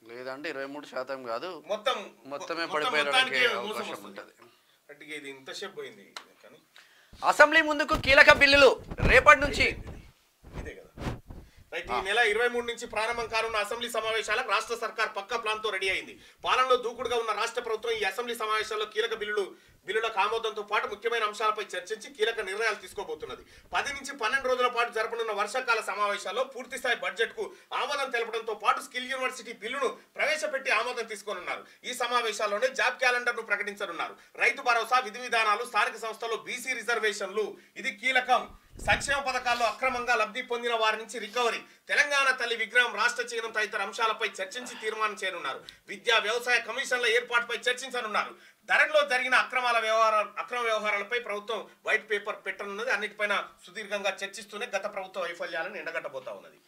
లేదంటే 23% కాదు, మొత్తమే పడిపోయడానికి అవకాశం ఉంటుంది. ఇది ఇంతసేపు పోయింది. కానీ అసెంబ్లీ ముందుకు కీలక బిల్లులు రేపటి నుంచి ఇదే కదా. రైట్, ఈ నెల 23 నుంచి ప్రారంభం కానున్న అసెంబ్లీ సమావేశాలకు రాష్ట్ర సర్కార్ పక్కా ప్లాన్ తో రెడీ అయింది. పాలనలో దూకుడుగా ఉన్న రాష్ట్ర ప్రభుత్వం ఈ అసెంబ్లీ సమావేశాల్లో కీలక బిల్లులకు ఆమోదంతో పాటు ముఖ్యమైన అంశాలపై చర్చించి కీలక నిర్ణయాలు తీసుకోబోతున్నది. 10 నుంచి 12 రోజుల పాటు జరపనున్న వర్షాకాల సమావేశాల్లో పూర్తిస్థాయి బడ్జెట్ కు ఆమోదం తెలపడంతో పాటు స్కిల్ యూనివర్సిటీ బిల్లును ప్రవేశపెట్టి ఆమోదం తీసుకోనున్నారు. ఈ సమావేశాల్లోనే జాబ్ క్యాలెండర్ ను ప్రకటించనున్నారు. రైతు భరోసా, విధి విధానాలు, స్థానిక సంస్థల్లో బీసీ రిజర్వేషన్లు ఇది కీలకం. సంక్షేమ పథకాల్లో అక్రమంగా లబ్ధి పొందిన వారి నుంచి రికవరీ, తెలంగాణ తల్లి విగ్రహం, రాష్ట్ర చిహ్నం తదితర అంశాలపై చర్చించి తీర్మానం చేయనున్నారు. విద్యా వ్యవసాయ కమిషన్ల ఏర్పాటుపై చర్చించనున్నారు. ధరలో జరిగిన అక్రమ వ్యవహారాలపై ప్రభుత్వం వైట్ పేపర్ పెట్టనున్నది. అన్నిటిపైన సుదీర్ఘంగా చర్చిస్తూనే గత ప్రభుత్వ వైఫల్యాలను ఎండగట్టబోతా ఉన్నది.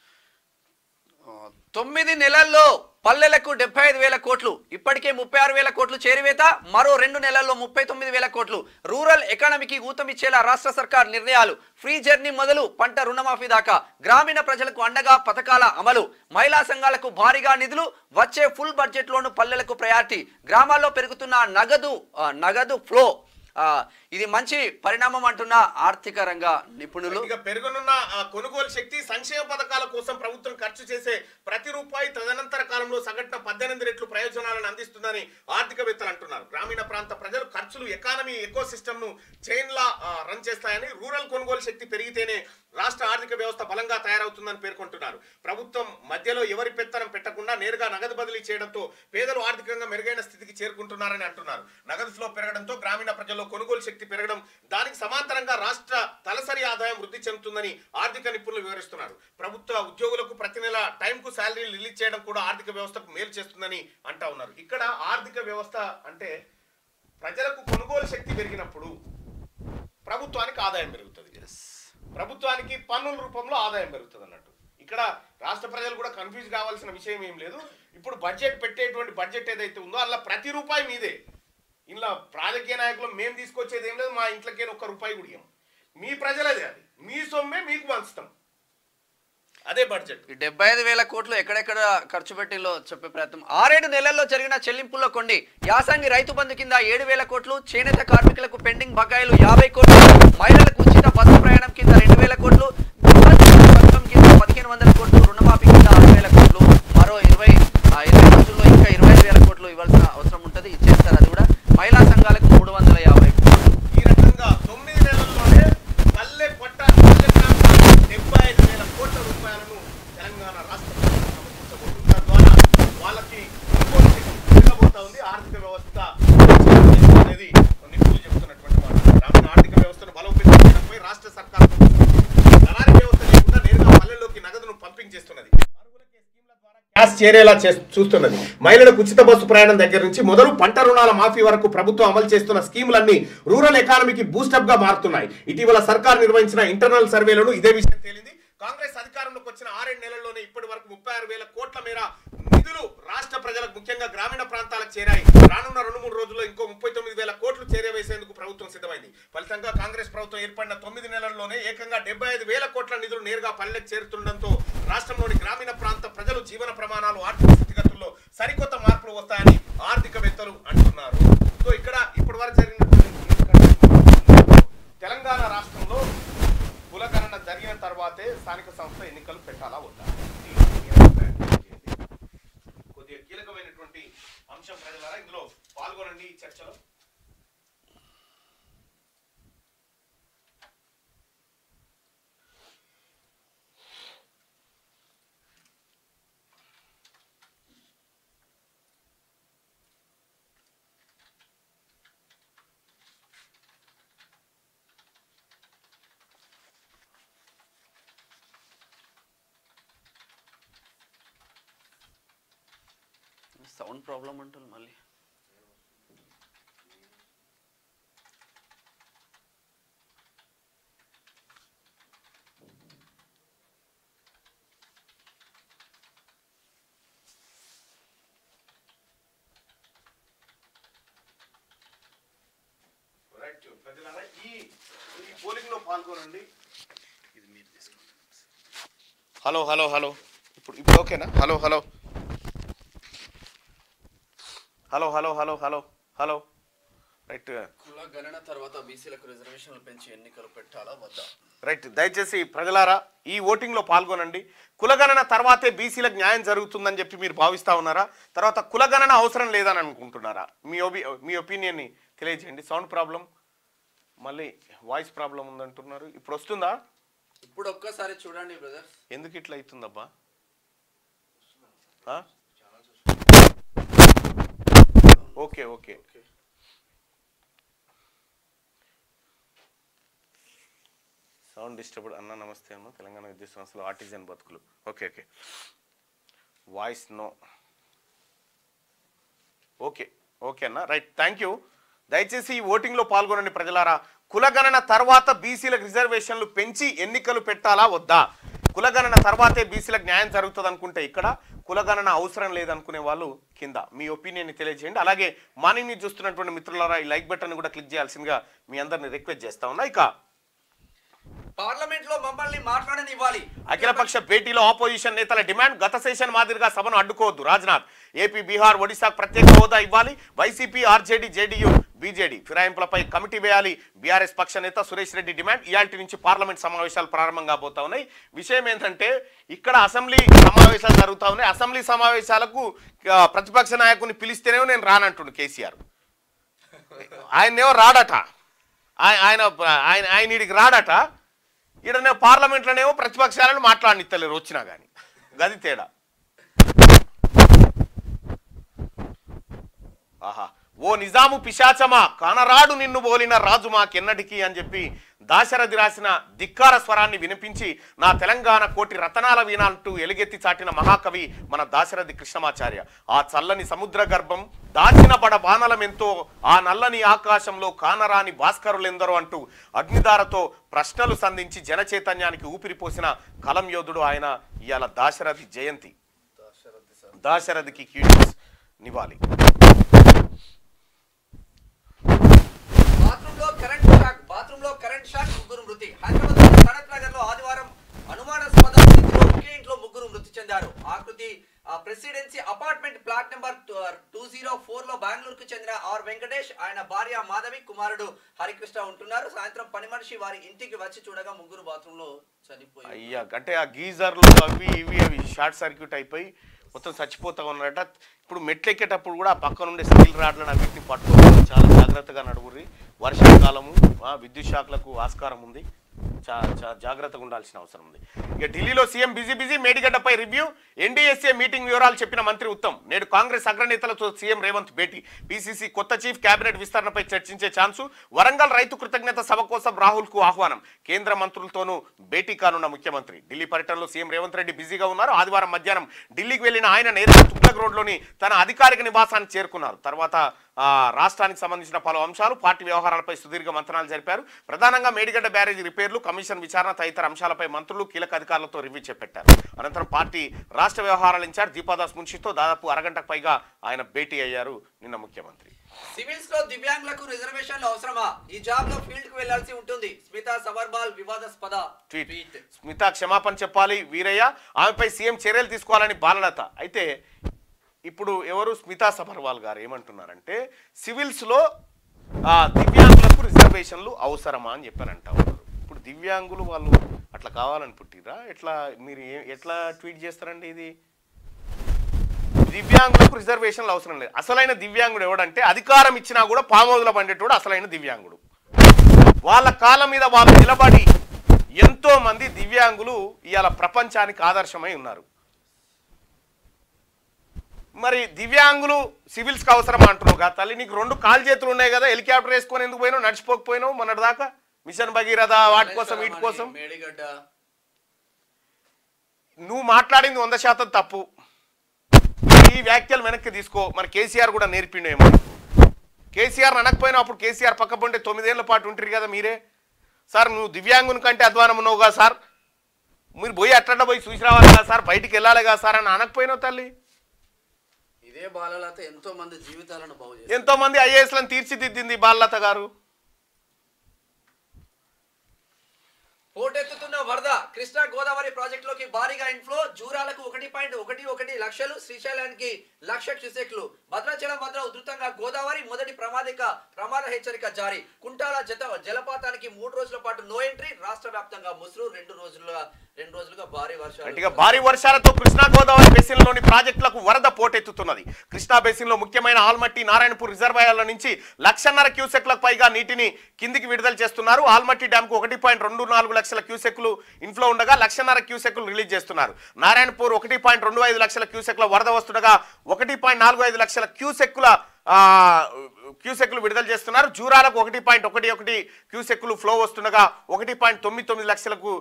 9 నెలల్లో పల్లెలకు 75,000 కోట్లు, ఇప్పటికే 36,000 కోట్లు చేరివేత, మరో 2 నెలల్లో 39,000 కోట్లు. రూరల్ ఎకానమీకి ఊతమిచ్చేలా రాష్ట్ర సర్కార్ నిర్ణయాలు. ఫ్రీ జర్నీ మొదలు పంట రుణమాఫీ దాకా గ్రామీణ ప్రజలకు అండగా పథకాల అమలు. మహిళా సంఘాలకు భారీగా నిధులు. వచ్చే ఫుల్ బడ్జెట్ లోను పల్లెలకు ప్రయారిటీ. గ్రామాల్లో పెరుగుతున్న నగదు ఫ్లో. ఇది మంచి పరిణామం అంటున్న ఆర్థిక రంగ నిపుణులు. ఇక పెరుగునున్న కొనుగోలు శక్తి, సంక్షేమ పథకాల కోసం ప్రభుత్వం ఖర్చు చేసే ప్రతి రూపాయి తదనంతర కాలంలో సగటున 18 రెట్లు ప్రయోజనాలను అందిస్తుందని ఆర్థికవేత్తలు అంటున్నారు. గ్రామీణ ప్రాంత ప్రజలు ఖర్చులు ఎకానమీ ఎకో సిస్టమ్ ను చైన్ లా రన్ చేస్తాయని, రూరల్ కొనుగోలు శక్తి పెరిగితేనే రాష్ట్ర ఆర్థిక వ్యవస్థ బలంగా తయారవుతుందని పేర్కొంటున్నారు. ప్రభుత్వం మధ్యలో ఎవరి పెత్తనం పెట్టకుండా నేరుగా నగదు బదిలీ చేయడంతో పేదలు ఆర్థికంగా మెరుగైన స్థితికి చేరుకుంటున్నారని అంటున్నారు. నగదు ఫ్లో పెరగడంతో గ్రామీణ ప్రజల్లో కొనుగోలు శక్తి పెరగడం, దానికి సమాంతరంగా రాష్ట్ర తలసరి ఆదాయం వృద్ధి చెందుతుందని ఆర్థిక నిపుణులు వివరిస్తున్నారు. ప్రభుత్వ ఉద్యోగులకు ప్రతి నెల టైంకు శాలరీలు రిలీజ్ చేయడం కూడా ఆర్థిక వ్యవస్థకు మేలు చేస్తుందని అంటా ఉన్నారు. ఇక్కడ ఆర్థిక వ్యవస్థ అంటే ప్రజలకు కొనుగోలు శక్తి పెరిగినప్పుడు ప్రభుత్వానికి ఆదాయం పెరుగుతుంది, ప్రభుత్వానికి పన్నుల రూపంలో ఆదాయం పెరుగుతుంది అన్నట్టు. ఇక్కడ రాష్ట్ర ప్రజలు కూడా కన్ఫ్యూజ్ కావాల్సిన విషయం ఏం లేదు. ఇప్పుడు బడ్జెట్ పెట్టేటువంటి బడ్జెట్ ఏదైతే ఉందో అలా ప్రతి రూపాయి మీదే. ఇలా రాజకీయ నాయకులు మేము తీసుకొచ్చేది ఏం లేదు, మా ఇంట్లోకే 1 రూపాయి కూడా ఇవ్వం. మీ ప్రజలదే, అది మీ సొమ్మే మీకు పంచుతాం, అదే బడ్జెట్. 75,000 కోట్లు ఎక్కడెక్కడ ఖర్చు పెట్టిలో చెప్పే ప్రయత్నం. 6-7 నెలల్లో జరిగిన చెల్లింపుల్లో కొన్ని యాసంగి రైతు బంధు కింద 7,000 కోట్లు, చేనేత కార్మికులకు పెండింగ్ బకాయిలు 50 కోట్లు, మహిళలకు ఉచిత బస్సు ప్రయాణం కింద 2,000 కోట్లు, పథకం కింద 1,500 కోట్లు, రుణమాఫీ కింద 6,000 కోట్లు, మరో 20 రోజుల్లో ఇంకా 25,000 కోట్లు ఇవ్వాల్సిన అవసరం ఉంటుంది, ఇచ్చేస్తారు. అది కూడా మహిళా సంఘాలకు 350 కోట్లు. ఈ రకంగా 9 నెలల్లోనే పల్లె పొట్ట 75,000 కోట్ల రూపాయలను తెలంగాణ రాష్ట్ర ప్రభుత్వం సమకూర్చబోతుంది. తద్వారా వాళ్ళకి పెరగబోతా ఉంది ఆర్థిక వ్యవస్థ అనేది నిపుణులు చెబుతున్నటువంటి మాట. గ్రామీణ ఆర్థిక వ్యవస్థను బలోపేతం చేయడంపై రాష్ట్ర సర్కార్ దళారీ వ్యవస్థ లేకుండా నేరుగా పల్లెల్లోకి నగదును పంపింగ్ చేస్తున్నది. క్యాష్ చేరేలా చూస్తున్నది. మహిళలకు ఉచిత బస్సు ప్రయాణం దగ్గర నుంచి మొదలు పంట రుణాల మాఫీ వరకు ప్రభుత్వం అమలు చేస్తున్న స్కీములన్నీ రూరల్ ఎకానమీకి బూస్టప్ గా మారుతున్నాయి. ఇటీవల సర్కార్ నిర్వహించిన ఇంటర్నల్ సర్వేలోనూ ఇదే విషయం తేలింది. కాంగ్రెస్ అధికారంలోకి వచ్చిన 6 నెలల్లోనే ఇప్పటి వరకు 36,000 కోట్ల మేర నిధులు రాష్ట్ర ప్రజలకు ముఖ్యంగా గ్రామీణ ప్రాంతాలకు చేరాయి. రానున్న 2-3 రోజుల్లో ఇంకో 39,000 కోట్లు చేరవేసేందుకు ప్రభుత్వం సిద్ధమైంది. ఫలితంగా కాంగ్రెస్ ప్రభుత్వం ఏర్పడిన 9 నెలల్లోనే ఏకంగా 75,000 కోట్ల నిధులు నేరుగా పల్లెలకు చేరుతుండటంతో రాష్ట్రంలోని గ్రామీణ ప్రాంత ప్రజలు జీవన ప్రమాణాలు, ఆర్థిక స్థితిగతుల్లో సరికొత్త మార్పులు వస్తాయని ఆర్థికవేత్తలు అంటున్నారు. సో ఇక్కడ ఇప్పటి వరకు జరిగినటువంటి తెలంగాణ రాష్ట్రంలో కులగణన జరిగిన తర్వాతే స్థానిక సంస్థ ఎన్నికలు పెట్టాలా వద్దా, కొద్దిగా కీలకమైనటువంటి అంశం. ప్రజలారా ఇందులో పాల్గొనండి ఈ చర్చలో. సౌండ్ ప్రాబ్లం ఉంటుంది మళ్ళీ. ప్రజలారా ఈ పోలింగ్ లో పాల్గొనండి. ఇది మీరు తీసుకోండి. హలో హలో హలో ఇప్పుడు ఓకేనా? Hello hello hello hello hello hello hello right. కులగణన తర్వాత బీసీలకు రిజర్వేషన్లు పెంచి ఎన్నికలు పెట్టాలా వద్దా? రైట్. దయచేసి ప్రజలారా ఈ ఓటింగ్ లో పాల్గొనండి. కులగణన తర్వాతే బీసీలకు న్యాయం జరుగుతుందని చెప్పి మీరు భావిస్తా ఉన్నారా? తర్వాత కులగణన అవసరం లేదని అనుకుంటున్నారా? మీ ఒపీనియన్ని తెలియజేయండి. సౌండ్ ప్రాబ్లం, మళ్ళీ వాయిస్ ప్రాబ్లం ఉందంటున్నారు. ఇప్పుడు వస్తుందా? ఇప్పుడు ఒక్కసారి చూడండి బ్రదర్. ఎందుకు ఇట్లా అవుతుందబ్బా? ఓకే ఓకే సౌండ్ డిస్టర్బ్డ్ అన్న. నమస్తే అన్న. తెలంగాణ విద్యుత్ సంస్థలో ఆర్టిజన్ బతుకులు. Okay okay voice no. Okay okay అన్న. Right, thank you. దయచేసి ఈ ఓటింగ్లో పాల్గొనండి ప్రజలారా. కులగణన తర్వాత బీసీలకు రిజర్వేషన్లు పెంచి ఎన్నికలు పెట్టాలా వద్దా? కులగణన తర్వాతే బీసీలకు న్యాయం జరుగుతుంది అనుకుంటే ఇక్కడ, కులగణన అవసరం లేదనుకునే వాళ్ళు కింద మీ ఒపీనియన్ని తెలియజేయండి. అలాగే మార్నింగ్ న్యూస్ చూస్తున్నటువంటి మిత్రులారా ఈ లైక్ బటన్ కూడా క్లిక్ చేయాల్సిందిగా మీ అందరిని రిక్వెస్ట్ చేస్తా ఉన్నా. ఇక పార్లమెంట్ లో మమ్మల్ని మాట్లాడనివ్వాలి. అఖిలపక్ష భేటీలో ఆపోజిషన్ నేతల డిమాండ్. గత సెషన్ మాదిరిగా సభను అడ్డుకోవద్దు రాజ్నాథ్. ఏపీ, బీహార్, ఒడిశాకు ప్రత్యేక హోదా ఇవ్వాలి. వైసీపీ, ఆర్జేడీ, జేడీయూ, బీజేడీ ఫిరాయింపులపై కమిటీ వేయాలి. బీఆర్ఎస్ పక్ష నేత సురేష్ రెడ్డి డిమాండ్. ఇయాల్టి నుంచి పార్లమెంట్ సమావేశాలు ప్రారంభం కాబోతా ఉన్నాయి. విషయం ఏంటంటే ఇక్కడ అసెంబ్లీ సమావేశాలు జరుగుతూ ఉన్నాయి. అసెంబ్లీ సమావేశాలకు ప్రతిపక్ష నాయకుని పిలిస్తేనే నేను రానంటుండు కేసీఆర్. ఆయనేమో రాడట, ఆయన ఈడికి రాడట. ఈడనే పార్లమెంట్లోనేమో ప్రతిపక్షాలను మాట్లాడనిస్తలేరు వచ్చినా కానీ. గది తేడా. ఆహా, ఓ నిజాము పిశాచమా కానరాడు నిన్ను బోలిన రాజు మాకెన్నటికి అని చెప్పి దాశరథి రాసిన ధిక్కార స్వరాన్ని వినిపించి నా తెలంగాణ కోటి రతనాల వీణాంటూ ఎలుగెత్తి చాటిన మహాకవి మన దాశరథి కృష్ణమాచార్య. ఆ చల్లని సముద్ర గర్భం దాచిన బడ బాణలమెంతో, ఆ నల్లని ఆకాశంలో కానరాని భాస్కరులెందరో అంటూ అగ్నిధారతో ప్రశ్నలు సంధించి జనచైతన్యానికి ఊపిరిపోసిన కలం యోధుడు ఆయన. ఇవాళ దాశరథి జయంతి. దాశరథికి క్యూటీస్ నివాలి. బాత్రూంలో కరెంట్ షాక్, ముగ్గురు మృతి. రెసిడెన్సీ అపార్ట్మెంట్ ప్లాట్ నెంబర్ 204 లో బెంగళూరుకు చెందిన ఆర్ వెంకటేష్, ఆయన భార్య మాధవి, కుమారుడు హరికృష్ణ ఉంటున్నారు. సాయంత్రం పని మనిషి వారి ఇంటికి వచ్చి చూడగా ముగ్గురు బాత్రూమ్ లో చనిపోయారు. అయ్యా అంటే ఆ గీజర్లు అవి షార్ట్ సర్క్యూట్ అయిపోయి మొత్తం చచ్చిపోతా ఉన్నారట. ఇప్పుడు మెట్లు ఎక్కేటప్పుడు కూడా ఆ పక్క నుండి స్టీల్ రాడ్లను అన్నింటిని పట్టుకోవాలి, చాలా జాగ్రత్తగా నడువుర్రి. వర్షాకాలము విద్యుత్ షాక్లకు ఆస్కారం ఉంది, చాలా జాగ్రత్తగా ఉండాల్సిన అవసరం ఉంది. ఇక ఢిల్లీలో సీఎం బిజీ మేడిగడ్డపై రివ్యూ. ఎన్డీఎస్ఏ మీటింగ్ వివరాలు చెప్పిన మంత్రి ఉత్తమ్. నేడు కాంగ్రెస్ అగ్రనేతలతో సీఎం రేవంత్ భేటీ. పీసీసీ కొత్త చీఫ్ కేబినెట్ విస్తరణపై చర్చించే ఛాన్సు. వరంగల్ రైతు కృతజ్ఞత సభ కోసం రాహుల్ కు ఆహ్వానం. కేంద్ర మంత్రులతోనూ భేటీ కానున్న ముఖ్యమంత్రి. ఢిల్లీ పర్యటనలో సీఎం రేవంత్ రెడ్డి బిజీగా ఉన్నారు. ఆదివారం మధ్యాహ్నం ఢిల్లీకి వెళ్లిన ఆయన నేరుగా తుగ్లక్ రోడ్లోని తన అధికారిక నివాసానికి చేరుకున్నారు. తర్వాత రాష్ట్రానికి సంబంధించిన పలు అంశాలు, పార్టీ వ్యవహారాలపై సుదీర్ఘ మంత్రాలు జరిపారు. ప్రధానంగా మేడిగడ్డ బ్యారేజీ రిపేర్లు, కమిషన్ విచారణ తదితర అంశాలపై మంత్రులు, కీలక అధికారులతో రివ్యూ చేపట్టారు. అనంతరం పార్టీ రాష్ట్ర వ్యవహారాల ఇన్ఛార్జ్ దీపాదాస్ మున్షితో దాదాపు అరగంటకు పైగా ఆయన భేటీ అయ్యారు నిన్న ముఖ్యమంత్రి. సివిల్స్ లో దివ్యాంగులకు రిజర్వేషన్లు అవసరమా? ఈ జాబ్ లో ఫీల్డ్ కు వెళ్లాల్సి ఉంటుంది. స్మితా సబర్వాల్ వివాదాస్పద ట్వీట్. స్మితా క్షమాపణ చెప్పాలి వీరయ్య, ఆమెపై సీఎం చర్యలు తీసుకోవాలని బాలలత. అయితే ఇప్పుడు ఎవరు స్మితా సబర్వాల్ గారు ఏమంటున్నారంటే సివిల్స్లో దివ్యాంగులకు రిజర్వేషన్లు అవసరమా అని చెప్పారంట. ఇప్పుడు దివ్యాంగులు వాళ్ళు అట్లా కావాలని పుట్టిరా? ఎట్లా మీరు ఎట్లా ట్వీట్ చేస్తారండి? ఇది దివ్యాంగులకు రిజర్వేషన్లు అవసరం లేదు. అసలైన దివ్యాంగుడు ఎవడంటే అధికారం ఇచ్చినా కూడా పామోదుల పండేటోడు అసలైన దివ్యాంగుడు. వాళ్ళ కాళ్ళ మీద వాళ్ళు నిలబడి ఎంతో మంది దివ్యాంగులు ఇవాళ ప్రపంచానికి ఆదర్శమై ఉన్నారు. మరి దివ్యాంగులు సివిల్స్కి అవసరం అంటున్నావు తల్లి, నీకు 2 కాలు చేతులు ఉన్నాయి కదా, హెలికాప్టర్ వేసుకొని ఎందుకు పోయినావు, నడిచిపోకపోయినావు మొన్నటి దాకా మిషన్ భగీరథ వాటి కోసం వీటి కోసం? నువ్వు మాట్లాడింది 100% తప్పు. ఈ వ్యాఖ్యలు వెనక్కి తీసుకో. మరి కేసీఆర్ కూడా నేర్పిండేమో. కేసీఆర్ అనకపోయినా అప్పుడు కేసీఆర్ పక్క పొంటే 9 ఏళ్ల పాటు ఉంటారు కదా మీరే. సార్ నువ్వు దివ్యాంగుని కంటే అధ్వానం ఉన్నావు కదా సార్, మీరు పోయి అట్లా పోయి చూసి రావాలి కదా సార్, బయటికి వెళ్ళాలి కదా సార్ అని అనకపోయినావు తల్లి. ఇదే బాలలత ఎంతో మంది జీవితాలను బాగు చేసింది, ఎంతో మంది ఐఏఎస్లను తీర్చిదిద్దింది బాలలత గారు. పోటెత్తుతున్న వరద. కృష్ణా గోదావరి ప్రాజెక్టులోకి భారీగా ఇన్ఫ్లో. జూరాలకు 1.11 లక్షలు, శ్రీశైలానికి 1,00,000 క్యూసెక్లు. భద్రాచలం వద్ద ఉధృతంగా గోదావరి. మొదటి ప్రమాద హెచ్చరిక జారీ. కుంటాల జలపాతానికి 3 రోజుల పాటు నో ఎంట్రీ. రాష్ట్ర వ్యాప్తంగా ముసురు. 2 రోజులుగా భారీ వర్షాలతో కృష్ణా గోదావరి బేసిన్ లోని ప్రాజెక్టులకు వరద పోటెత్తుతున్నది. కృష్ణా బేసిన్ లో ముఖ్యమైన ఆల్మట్టి, నారాయణపూర్ రిజర్వాయర్ల నుంచి 1,50,000 క్యూసెక్లకు పైగా నీటిని కిందికి విడుదల చేస్తున్నారు. ఆల్మట్టి డ్యామ్ కు 1.24 లక్షల క్యూసెక్లు ఇన్ఫ్లో ఉండగా 1,50,000 క్యూసెక్లు రిలీజ్ చేస్తున్నారు. నారాయణపూర్ 1.25 లక్షల క్యూసెక్ల వరద వస్తుండగా 1.45 లక్షల క్యూసెక్లు విడుదల చేస్తున్నారు. జూరాలకు 1.11 క్యూసెక్లు ఫ్లో వస్తుండగా 1.99 లక్షలకు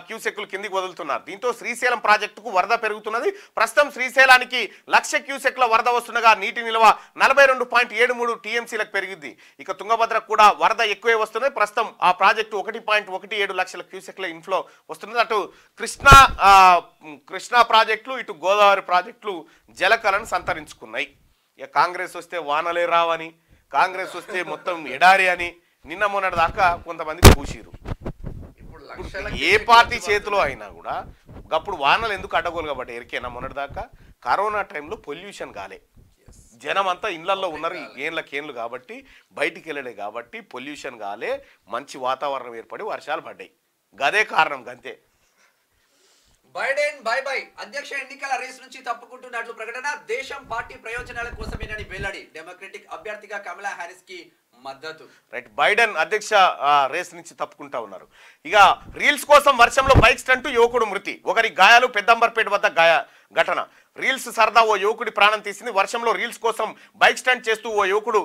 క్యూసెక్లు కిందికి వదులుతున్నారు. దీంతో శ్రీశైలం ప్రాజెక్టుకు వరద పెరుగుతున్నది. ప్రస్తుతం శ్రీశైలానికి 1,00,000 క్యూసెక్ల వరద వస్తుండగా నీటి నిల్వ 42.73 టీఎంసీలకు పెరిగింది. ఇక తుంగభద్రకు కూడా వరద ఎక్కువే వస్తున్నది. ప్రస్తుతం ఆ ప్రాజెక్టు 1.17 లక్షల క్యూసెక్ల ఇన్ఫ్లో వస్తున్నది. అటు కృష్ణా ప్రాజెక్టులు, ఇటు గోదావరి ప్రాజెక్టులు జలకలను సంతరించుకున్నాయి. ఇక కాంగ్రెస్ వస్తే వానలే రావని, కాంగ్రెస్ వస్తే మొత్తం ఎడారి అని నిన్న మొన్నటి దాకా కొంతమంది కూసిరు. ఏ పార్టీ చేతిలో అయినా కూడా అప్పుడు వానలు ఎందుకు అడ్డగోలు కాబట్టి ఎరికేనా? మొన్నటి దాకా కరోనా టైంలో పొల్యూషన్ కాలే, జనం అంతా ఇళ్లలో ఉన్నారు ఏళ్ళకేళ్ళు కాబట్టి, బయటికి వెళ్ళలే కాబట్టి పొల్యూషన్ కాలే, మంచి వాతావరణం ఏర్పడి వర్షాలు పడ్డాయి. గదే కారణం గంతే. బైడెన్ బై అధ్యక్ష ఎన్నికల రేస్ నుంచి తప్పుకుంటున్నట్లు ప్రకటన. దేశం పార్టీ ప్రయోజనాల కోసమేనని వెల్లడి. డెమోక్రటిక్ అభ్యర్థిగా కమలా హ్యారిస్ కి మద్దతు. రైట్, బైడెన్ అధ్యక్ష రేస్ నుంచి తప్పుకుంటా ఉన్నారు. ఇక రీల్స్ కోసం వర్షంలో బైక్ స్టంట్, యువకుడు మృతి. ఒకరి గాయాలు. పెద్దంబర్పేట వద్ద ఘటన. రీల్స్ సరదా ఓ యువకుడి ప్రాణం తీసింది. వర్షంలో రీల్స్ కోసం బైక్ స్టంట్ చేస్తూ ఓ యువకుడు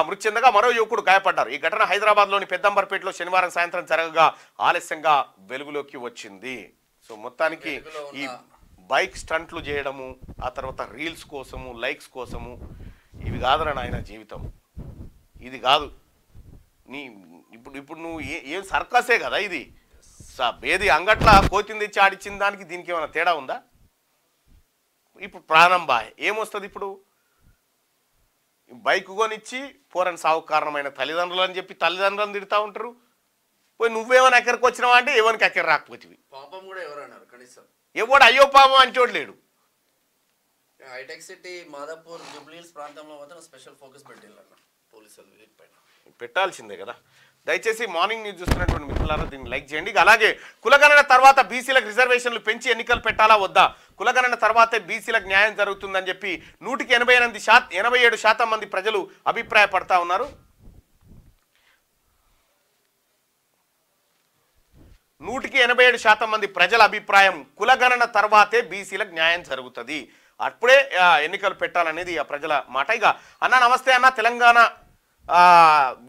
మృతి చెందగా మరో యువకుడు గాయపడ్డారు. ఈ ఘటన హైదరాబాద్ లోని పెద్దంబర్పేటలో శనివారం సాయంత్రం జరగగా ఆలస్యంగా వెలుగులోకి వచ్చింది. సో మొత్తానికి ఈ బైక్ స్టంట్లు చేయడము, ఆ తర్వాత రీల్స్ కోసము, లైక్స్ కోసము, ఇవి కాదురా నాయన జీవితం. ఇది కాదు. ఇప్పుడు నువ్వు ఏం సర్కసే కదా ఇది. ఏది అంగట్ల కోతిని తెచ్చి ఆడిచ్చిన దానికి దీనికి ఏమైనా తేడా ఉందా? ఇప్పుడు ప్రాణం బాయ్ ఏమొస్తుంది? ఇప్పుడు బైక్ కొనిచ్చి పోరని సాగు కారణమైన తల్లిదండ్రులు అని చెప్పి తల్లిదండ్రులను తిడతా ఉంటారు. పోయి నువ్వేమైనా ఎక్కడికి వచ్చినావా అంటే ఎవరికి ఎక్కడ రాకపోతివి. పాపం కూడా ఎవరన్నారు కనీసం. ఎవడు అయ్యో పాపం అంటోడు లేడు. హైటెక్ సిటీ మాదాపూర్ జూబ్లీహిల్స్ ప్రాంతంలో మాత్రం స్పెషల్ ఫోకస్ పెట్టాలన్న పోలీసులు వీటిపైన పెట్టాల్సిందే కదా. దయచేసి మార్నింగ్ న్యూస్ చూస్తున్నటువంటి మిత్రులారా దీన్ని లైక్ చేయండి. అలాగే కులగణన తర్వాత బీసీలకు రిజర్వేషన్లు పెంచి ఎన్నికలు పెట్టాలా వద్దా, కులగణన తర్వాతే బీసీలకు న్యాయం జరుగుతుందని చెప్పి 187% మంది ప్రజలు అభిప్రాయపడతా ఉన్నారు. 187% మంది ప్రజల అభిప్రాయం కులగణన తర్వాతే బీసీలకు న్యాయం జరుగుతుంది, అప్పుడే ఎన్నికలు పెట్టాలనేది ఆ ప్రజల మాట. ఇక అన్న నమస్తే అన్న, తెలంగాణ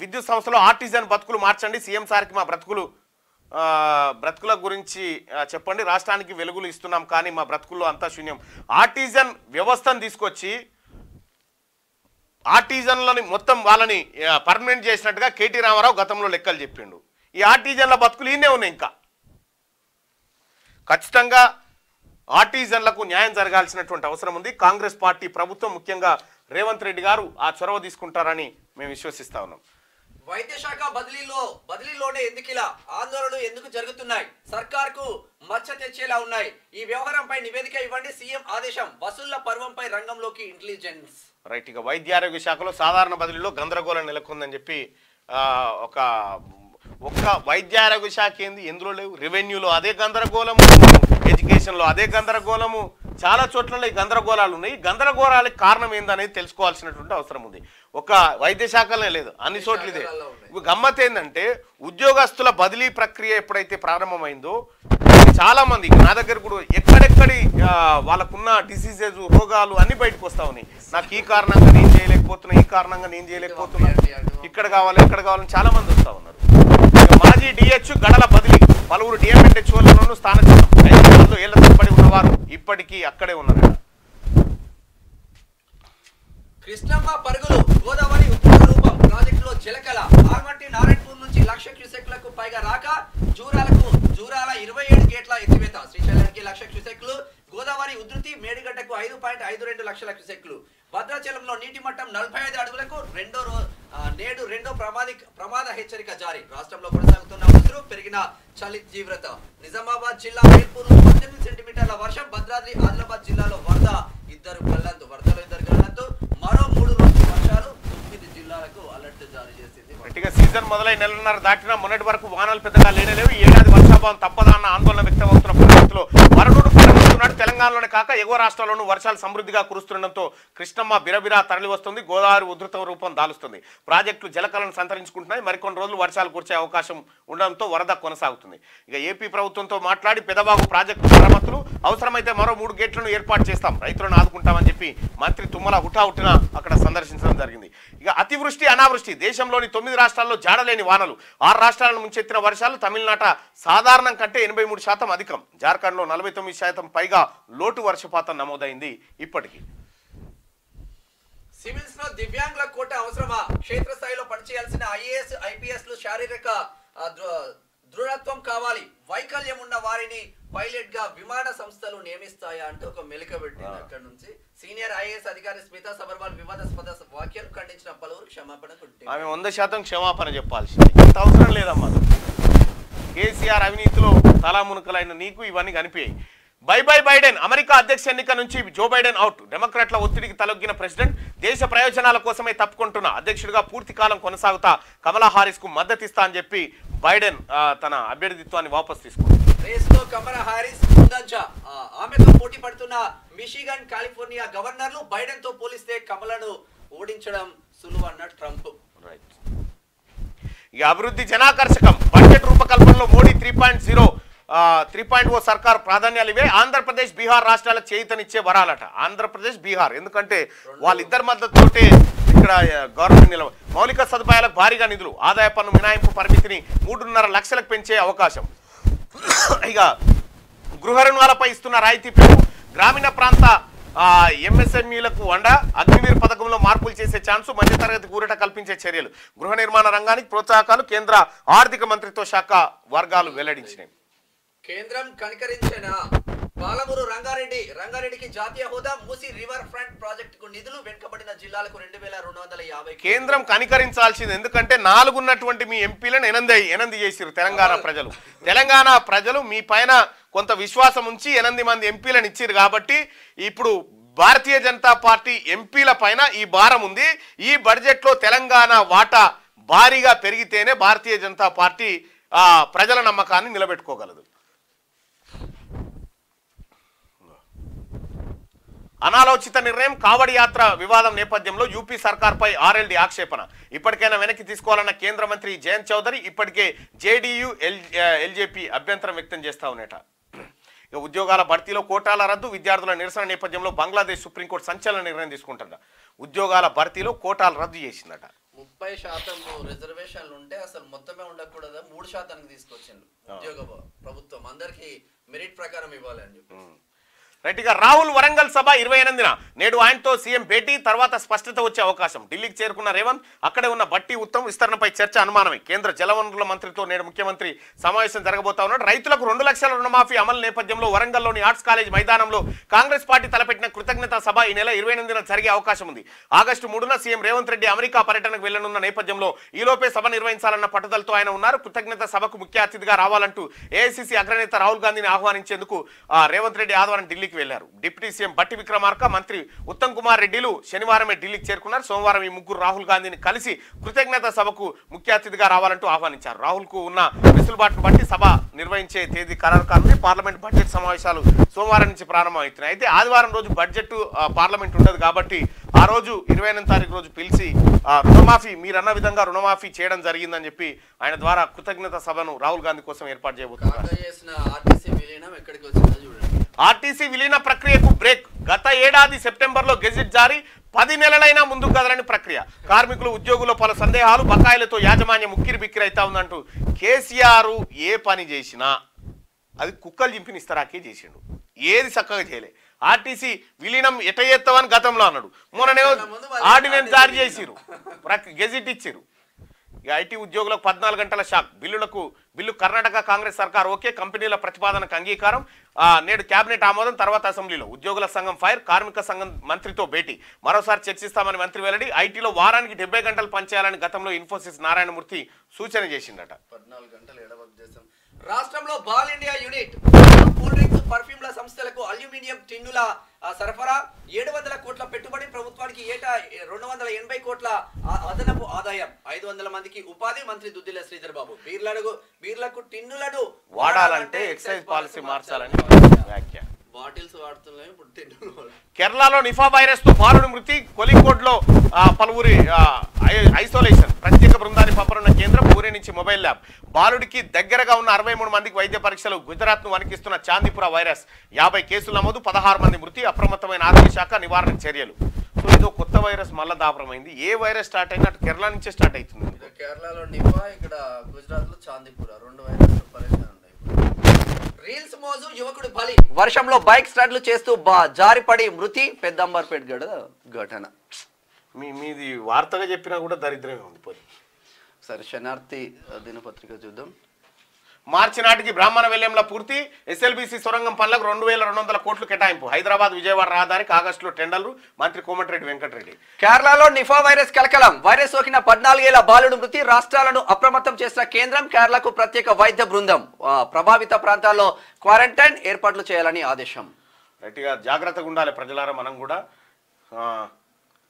విద్యుత్ సంస్థలో ఆర్టిజన్ బతుకులు మార్చండి, సీఎం సార్కి మా బ్రతుకుల గురించి చెప్పండి, రాష్ట్రానికి వెలుగులు ఇస్తున్నాం కానీ మా బ్రతుకుల్లో అంతా శూన్యం. ఆర్టిజన్ వ్యవస్థను తీసుకొచ్చి ఆర్టిజన్లని మొత్తం వాళ్ళని పర్మనెంట్ చేసినట్టుగా కేటీ రామారావు గతంలో లెక్కలు చెప్పిండు. ఈ ఆర్టిజన్ల బతుకులు ఈయనే ఉన్నాయి. ఇంకా ఖచ్చితంగా ఆర్టిజన్లకు న్యాయం జరగాల్సినటువంటి అవసరం ఉంది. కాంగ్రెస్ పార్టీ ప్రభుత్వం ముఖ్యంగా రేవంత్ రెడ్డి గారు ఆ చొరవ తీసుకుంటారని మేము విశ్వసిస్తా ఉన్నాం. వైద్య శాఖ బదిలీలోనే ఎందుకు ఇలా ఆందోళనలు ఎందుకు జరుగుతున్నాయి, సర్కార్కు మచ్చ తెచ్చేలా ఉన్నాయి, ఈ వ్యవహారంపై నివేదిక ఇవ్వండి, సీఎం ఆదేశం, వసూళ్ల పర్వంపై రంగంలోకి ఇంటెలిజెన్స్. రైట్. ఇక వైద్య ఆరోగ్య శాఖలో సాధారణ బదిలీలో గందరగోళం నెలకొందని చెప్పి ఒక్క వైద్య ఆరోగ్య శాఖ ఏంది, ఎందులో లేవు, రెవెన్యూలో అదే గందరగోళము, ఎడ్యుకేషన్లో అదే గందరగోళము, చాలా చోట్ల ఈ గందరగోళాలు ఉన్నాయి. గందరగోళాలకు కారణం ఏందనేది తెలుసుకోవాల్సినటువంటి అవసరం ఉంది. ఒక వైద్య శాఖలనే లేదు, అన్ని చోట్ల ఇదే. గమ్మత్ ఏంటంటే ఉద్యోగస్తుల బదిలీ ప్రక్రియ ఎప్పుడైతే ప్రారంభమైందో చాలా మంది నా దగ్గర కూడా ఎక్కడెక్కడి వాళ్ళకున్న డిసీజెస్ రోగాలు అన్ని బయటకు వస్తా ఉన్నాయి. నాకు ఈ కారణంగా నేను చేయలేకపోతున్నా, ఈ కారణంగా నేను చేయలేకపోతున్నా, ఇక్కడ కావాలని చాలా మంది వస్తా ఉన్నారు. మాజీ డిహెచ్ గడల బదిలీ, పలువురు డిఎంఎన్హెచ్ఓలను స్థానచలనం, 5 ఏళ్ల తరబడి ఉన్నవారు ఇప్పటికీ అక్కడే ఉన్నారు. కృష్ణమ్మ పరుగులు, గోదావరి ఉత్తర రూపం ప్రాజెక్టులో జలకల, ఆర్మట్టి నారాయణపూర్ నుంచి 1,00,000 క్యూసెక్లకు పైగా రాక, జూరాల 27 గేట్ల ఎత్తివేత, శ్రీశైలానికి 1,00,000 క్యూసెక్లు, గోదావరి ఉధృతి మేడిగడ్డకు 5.52 లక్షల క్యూసెక్లు, భద్రాచలంలో నీటి మట్టం 45 అడుగులకు, నేడు రెండో ప్రమాద హెచ్చరిక జారీ, రాష్ట్రంలో కొనసాగుతున్న ఉసురు, పెరిగిన చలి తీవ్రత, నిజామాబాద్ జిల్లా మేడ్పూర్ 18 సెంటీమీటర్ల వర్షం, భద్రాద్రి ఆదిలాబాద్ జిల్లాలో వరదలో 2 గల్లంతు, మరో 3 రోజుల వర్షాలు, 9 జిల్లాలకు అలర్ట్ జారీ చేసింది. గట్టిగా సీజన్ మొదలై నెలన్నర దాటినా మొన్నటి వరకు వానాలు పెద్దగా లేనేలేవు. ఈ ఏడాది వర్షాభావం తప్పదా అన్న ఆందోళన వ్యక్తమవుతున్న పరిస్థితుల్లో వరుణుడు పడగొడుతున్నాడు. తెలంగాణలోనే కాక ఎగువ రాష్ట్రాల్లోనూ వర్షాలు సమృద్ధిగా కురుస్తుండటంతో కృష్ణమ్మ బిరబిరా తరలి వస్తుంది, గోదావరి ఉధృత రూపం దాలుస్తుంది, ప్రాజెక్టులు జలకలను సంతరించుకుంటున్నాయి. మరికొన్ని రోజులు వర్షాలు కురిసే అవకాశం ఉండడంతో వరద కొనసాగుతుంది. ఇక ఏపీ ప్రభుత్వంతో మాట్లాడి పెదబాగు ప్రాజెక్టు మరమ్మతులు, అవసరమైతే మరో 3 గేట్లను ఏర్పాటు చేస్తాం, రైతులను ఆదుకుంటామని చెప్పి మంత్రి తుమ్మల హుటాహుటిన అక్కడ సందర్శించడం జరిగింది. ఇక అతివృష్టి అనావృష్టి, దేశంలోని 9 రాష్ట్రాల్లో జాడలేని వానలు, 6 రాష్ట్రాలను ముంచెత్తిన వర్షాలు, తమిళనాట సాధారణం కంటే 83% అధికం, జార్ఖండ్లో 49% పైగా లోటు వర్షపాతం నమోదైంది. ఇప్పటికీ సివిల్స్ లో దివ్యాంగుల కోట అవసరమా, క్షేత్రస్థాయిలో పనిచేయాల్సిన ఐఏఎస్ ఐపీఎస్లు శారీరక దృఢత్వం కావాలి, వైకల్యం ఉన్న వారిని పైలట్ గా విమాన సంస్థలు నియమిస్తాయా అంటూ ఒక మెలిక పెట్టింది. అక్కడ నుంచి సీనియర్ ఐఏఎస్ అధికారి స్మితా సబర్వాల్ వివాదాస్పద వ్యాఖ్యలు ఖండించిన పలువురు క్షమాపణ కొట్టారు. ఆమె 100% క్షమాపణ చెప్పాల్సింది, ఇంత అవసరం లేదమ్మా. కేసీఆర్ అవినీతిలో తలామునకలైన నీకు ఇవన్నీ కనిపించాయి. బై బైడెన్, అమెరికా అధ్యక్ష ఎన్నిక నుంచి జో బైడెన్ అవుట్, డెమోక్రాట్ల ఒత్తిడికి తలొగ్గిన ప్రెసిడెంట్, దేశ ప్రయోజనాల కోసమే తప్పుకుంటున్న అధ్యక్షుడిగా పూర్తి కాలం కొనసాగుతా, కమలా హారిస్ కు మద్దతిస్తా అని చెప్పి బైడెన్ తన అభ్యర్థిత్వాన్ని వాపస్ తీసుకుంది. రేస్లో కమలా హారిస్ ముందంజ, ఆమెతో పోటీ పడుతున్న మిషిగన్ కాలిఫోర్నియా గవర్నర్లు బైడెన్ తో పోలిస్తే కమలను ఓడించడం సులువు అన్న ట్రంప్. రైట్. ఇక అభివృద్ధి జనాకర్షకం, బడ్జెట్ రూపకల్పనలో మోడీ 3.0 సర్కార్ ప్రాధాన్యాలు ఇవే, ఆంధ్రప్రదేశ్ బీహార్ రాష్ట్రాలకు చేయితనిచ్చే వరాలట. ఆంధ్రప్రదేశ్ బీహార్, ఎందుకంటే వాళ్ళిద్దరి మద్దతుతోటే ఇక్కడ గవర్నమెంట్ నిలవ, మౌలిక సదుపాయాలకు భారీగా నిధులు, ఆదాయ పన్ను మినహాయింపు పరిమితిని 3.5 లక్షలకు పెంచే అవకాశం, ఇక గృహ రుణాలపై ఇస్తున్న రాయితీ పెంపు, గ్రామీణ ప్రాంత ఎంఎస్ఎంఈలకు వండ, అగ్నివీర్ పథకంలో మార్పులు చేసే ఛాన్సు, మధ్యతరగతి ఊరట కల్పించే చర్యలు, గృహ నిర్మాణ రంగానికి ప్రోత్సాహకాలు కేంద్ర ఆర్థిక మంత్రిత్వ శాఖ వర్గాలు వెల్లడించినాయి. కేంద్రం కనికరించిన పాలమూరు రంగారెడ్డికి జాతీయ హోదా, మూసి రివర్ ఫ్రంట్ ప్రాజెక్టుకు నిధులు, వెనుకబడిన జిల్లాలకు 2250. కేంద్రం కనికరించాల్సింది, ఎందుకంటే 4 ఉన్నటువంటి మీ ఎంపీలను ఎనంది చేసిరు తెలంగాణ ప్రజలు మీ పైన కొంత విశ్వాసం ఉంచి 8 మంది ఎంపీలను ఇచ్చిరు. కాబట్టి ఇప్పుడు భారతీయ జనతా పార్టీ ఎంపీల పైన ఈ భారం ఉంది. ఈ బడ్జెట్లో తెలంగాణ వాటా భారీగా పెరిగితేనే భారతీయ జనతా పార్టీ ప్రజల నమ్మకాన్ని నిలబెట్టుకోగలదు. అనాలోచిత నిర్ణయం కావడి యాత్ర వివాదం నేపథ్యంలో యూపీ సర్కార్పై ఆర్ఎల్డీ ఆక్షేపణ. ఇప్పటికైనా వెనక్కి తీసుకోవాలన్న కేంద్ర మంత్రి జయంత్ చౌదరి ఇప్పటికే జేడీయూ ఎల్జేపీ అభ్యంతరం వ్యక్తం చేస్తా ఉన్నట. ఇక ఉద్యోగాల భర్తీలో కోటాల రద్దు, విద్యార్థుల నిరసన నేపథ్యంలో బంగ్లాదేశ్ సుప్రీంకోర్టు సంచలన నిర్ణయం తీసుకుంటుంట. ఉద్యోగాల భర్తీలో కోటాలు రద్దు చేసిందట. 30% రిజర్వేషన్లు ఉంటే అసలు మొత్తమే ఉండకూడదు, 3% తీసుకొచ్చిండు ఉద్యోగ ప్రభుత్వం. అందరికి మెరిట్ ప్రకారం ఇవ్వాలి అని చెప్పి. రైట్గా రాహుల్ వరంగల్ సభ 28న నేడు ఆయనతో సీఎం భేటీ, తర్వాత స్పష్టత వచ్చే అవకాశం. ఢిల్లీకి చేరుకున్న రేవంత్ అక్కడే ఉన్న బట్టి ఉత్తమ్ విస్తరణపై చర్చ అనుమానమే. కేంద్ర జలవనరుల మంత్రితో నేడు ముఖ్యమంత్రి సమావేశం జరగబోతా ఉన్నాడు. రైతులకు 2 లక్షల రుణమాఫీ అమలు నేపథ్యంలో వరంగల్లోని ఆర్ట్స్ కాలేజ్ మైదానంలో కాంగ్రెస్ పార్టీ తలపెట్టిన కృతజ్ఞత సభ ఈ నెల 28న జరిగే అవకాశం ఉంది. ఆగస్టు 3న సీఎం రేవంత్ రెడ్డి అమెరికా పర్యటనకు వెళ్లనున్న నేపథ్యంలో ఈలోపే సభ నిర్వహించాలన్న పట్టుదలతో ఆయన ఉన్నారు. కృతజ్ఞత సభకు ముఖ్య అతిథిగా రావాలంటూ ఏఐసీసీ అగ్రనేత రాహుల్ గాంధీని ఆహ్వానించేందుకు రేవంత్ రెడ్డి ఆదివారం ఢిల్లీకి వెళ్లారు. డిప్యూటీ సీఎం బట్టి విక్రమార్క, మంత్రి ఉత్తమ్ కుమార్ రెడ్డిలు శనివారమే ఢిల్లీకి చేరుకున్నారు. సోమవారం ఈ ముగ్గురు రాహుల్ గాంధీని కలిసి కృతజ్ఞత సభకు ముఖ్య అతిథిగా రావాలంటూ ఆహ్వానించారు. రాహుల్ కు ఉన్న వెసులుబాటును బట్టి సభ నిర్వహించే తేదీ ఖరారు కానుంది. పార్లమెంట్ బడ్జెట్ సమావేశాలు సోమవారం నుంచి ప్రారంభమవుతున్నాయి. అయితే ఆదివారం రోజు బడ్జెట్ పార్లమెంట్ ఉండదు కాబట్టి ఆ రోజు 28వ తారీఖు రోజు పిలిచి రుణమాఫీ మీరన్న విధంగా రుణమాఫీ చేయడం జరిగిందని చెప్పి ఆయన ద్వారా కృతజ్ఞత సభను రాహుల్ గాంధీ కోసం ఏర్పాటు చేయబోతున్నారు. ఆర్టీసీ విలీన ప్రక్రియకు బ్రేక్. గత ఏడాది సెప్టెంబర్లో గెజిట్ జారీ, 10 నెలలైనా ముందుకు కదలని ప్రక్రియ. కార్మికులు ఉద్యోగుల్లో పలు సందేహాలు, బకాయిలతో యాజమాన్యం ఉక్కిరి బిక్కిరి అవుతా ఉందంటూ కేసీఆర్ ఏ పని చేసినా అది కుక్కలు చింపినిస్తారాకే చేసిండు. ఏది చక్కగా చేయలే. ఆర్టీసీ విలీనం ఎట చేస్తామని గతంలో అన్నాడు. మొన్ననే ఆర్డినెన్స్ జారీ చేసిరు, గెజిట్ ఇచ్చిరు. ఇక ఐటీ ఉద్యోగులకు 14 గంటల షాక్. బిల్లు కర్ణాటక కాంగ్రెస్ సర్కార్ ఓకే, కంపెనీల ప్రతిపాదనకు అంగీకారం. నేడు కేబినెట్ ఆమోదం, తర్వాత అసెంబ్లీలో. ఉద్యోగుల సంఘం ఫైర్, కార్మిక సంఘం మంత్రితో భేటీ, మరోసారి చర్చిస్తామని మంత్రి వెల్లడి. ఐటీలో వారానికి 70 గంటలు పనిచేయాలని గతంలో ఇన్ఫోసిస్ నారాయణమూర్తి సూచన చేసిందట. 14 గంటలు రాష్ట్రంలో Ball India unit cool drinks, పర్ఫ్యూమ్ల సంస్థలకు అల్యూమినియం టిన్నుల సరఫరా, 700 కోట్ల పెట్టుబడి, ప్రభుత్వానికి ఏటా 280 కోట్ల అదనపు ఆదాయం, 500 మందికి ఉపాధి. మంత్రి దుద్దిల శ్రీధర్ బాబు బీర్లకు టిన్నులను వాడాలంటే ఎక్సైజ్ పాలసీ మార్చాలని వ్యాఖ్య. బాటిల్స్ వాడుతున్నాయి ఇప్పుడు టిన్నులు. కేరళలో నిఫా వైరస్ తో బాలుడి మృతి, కోలికోడ్లో పలువురి ఐసోలేషన్. ప్రత్యేక బృందాన్ని పంపనున్న కేంద్రం, పూణే నుంచి మొబైల్ ల్యాబ్. బాలుడికి దగ్గరగా ఉన్న 63 మందికి వైద్య పరీక్షలు. గుజరాత్ ను వణికిస్తున్న చాందీపుర వైరస్, 50 కేసులు నమోదు, 16 మంది మృతి. అప్రమత్తమైన ఆరోగ్య శాఖ నివారణ చర్యలు. సో ఏదో కొత్త వైరస్ మళ్ళా దాపరమైంది. ఏ వైరస్ స్టార్ట్ అయినా అటు కేరళ నుంచే స్టార్ట్ అవుతుంది. కేరళలో నిఫా, ఇక్కడ గుజరాత్ లో చాందీపుర, 2 వైరస్ పరిచయం ఉన్నాయి. రీల్స్ మోజు, యువకుడు బలి. వర్షంలో బైక్ స్టాండ్లు చేస్తూ జారిపడి మృతి, పెద్దంబర్పేట ఘటన. మీది వార్తగా చెప్పినా కూడా దరిద్రమే ఉంది. సరే, శనార్థి దినపత్రిక చూద్దాం. మార్చి నాటికి బ్రాహ్మణ వెల్యంలో పూర్తి. ఎస్ఎల్బీసీ సొరంగం పనులకు 2200 కోట్లు కేటాయింపు. హైదరాబాద్ విజయవాడ రహదారికి ఆగస్టులో టెండర్లు. మంత్రి కోమటిరెడ్డి వెంకటరెడ్డి. కేరళలో నిఫా వైరస్ కలకలం. వైరస్ సోకిన 14 ఏళ్ల బాలుడు మృతి. రాష్ట్రాలను అప్రమత్తం చేసిన కేంద్రం, కేరళకు ప్రత్యేక వైద్య బృందం. ప్రభావిత ప్రాంతాల్లో క్వారంటైన్ ఏర్పాట్లు చేయాలని ఆదేశం. గట్టిగా జాగ్రత్తగా ఉండాలి ప్రజలారా. మనం కూడా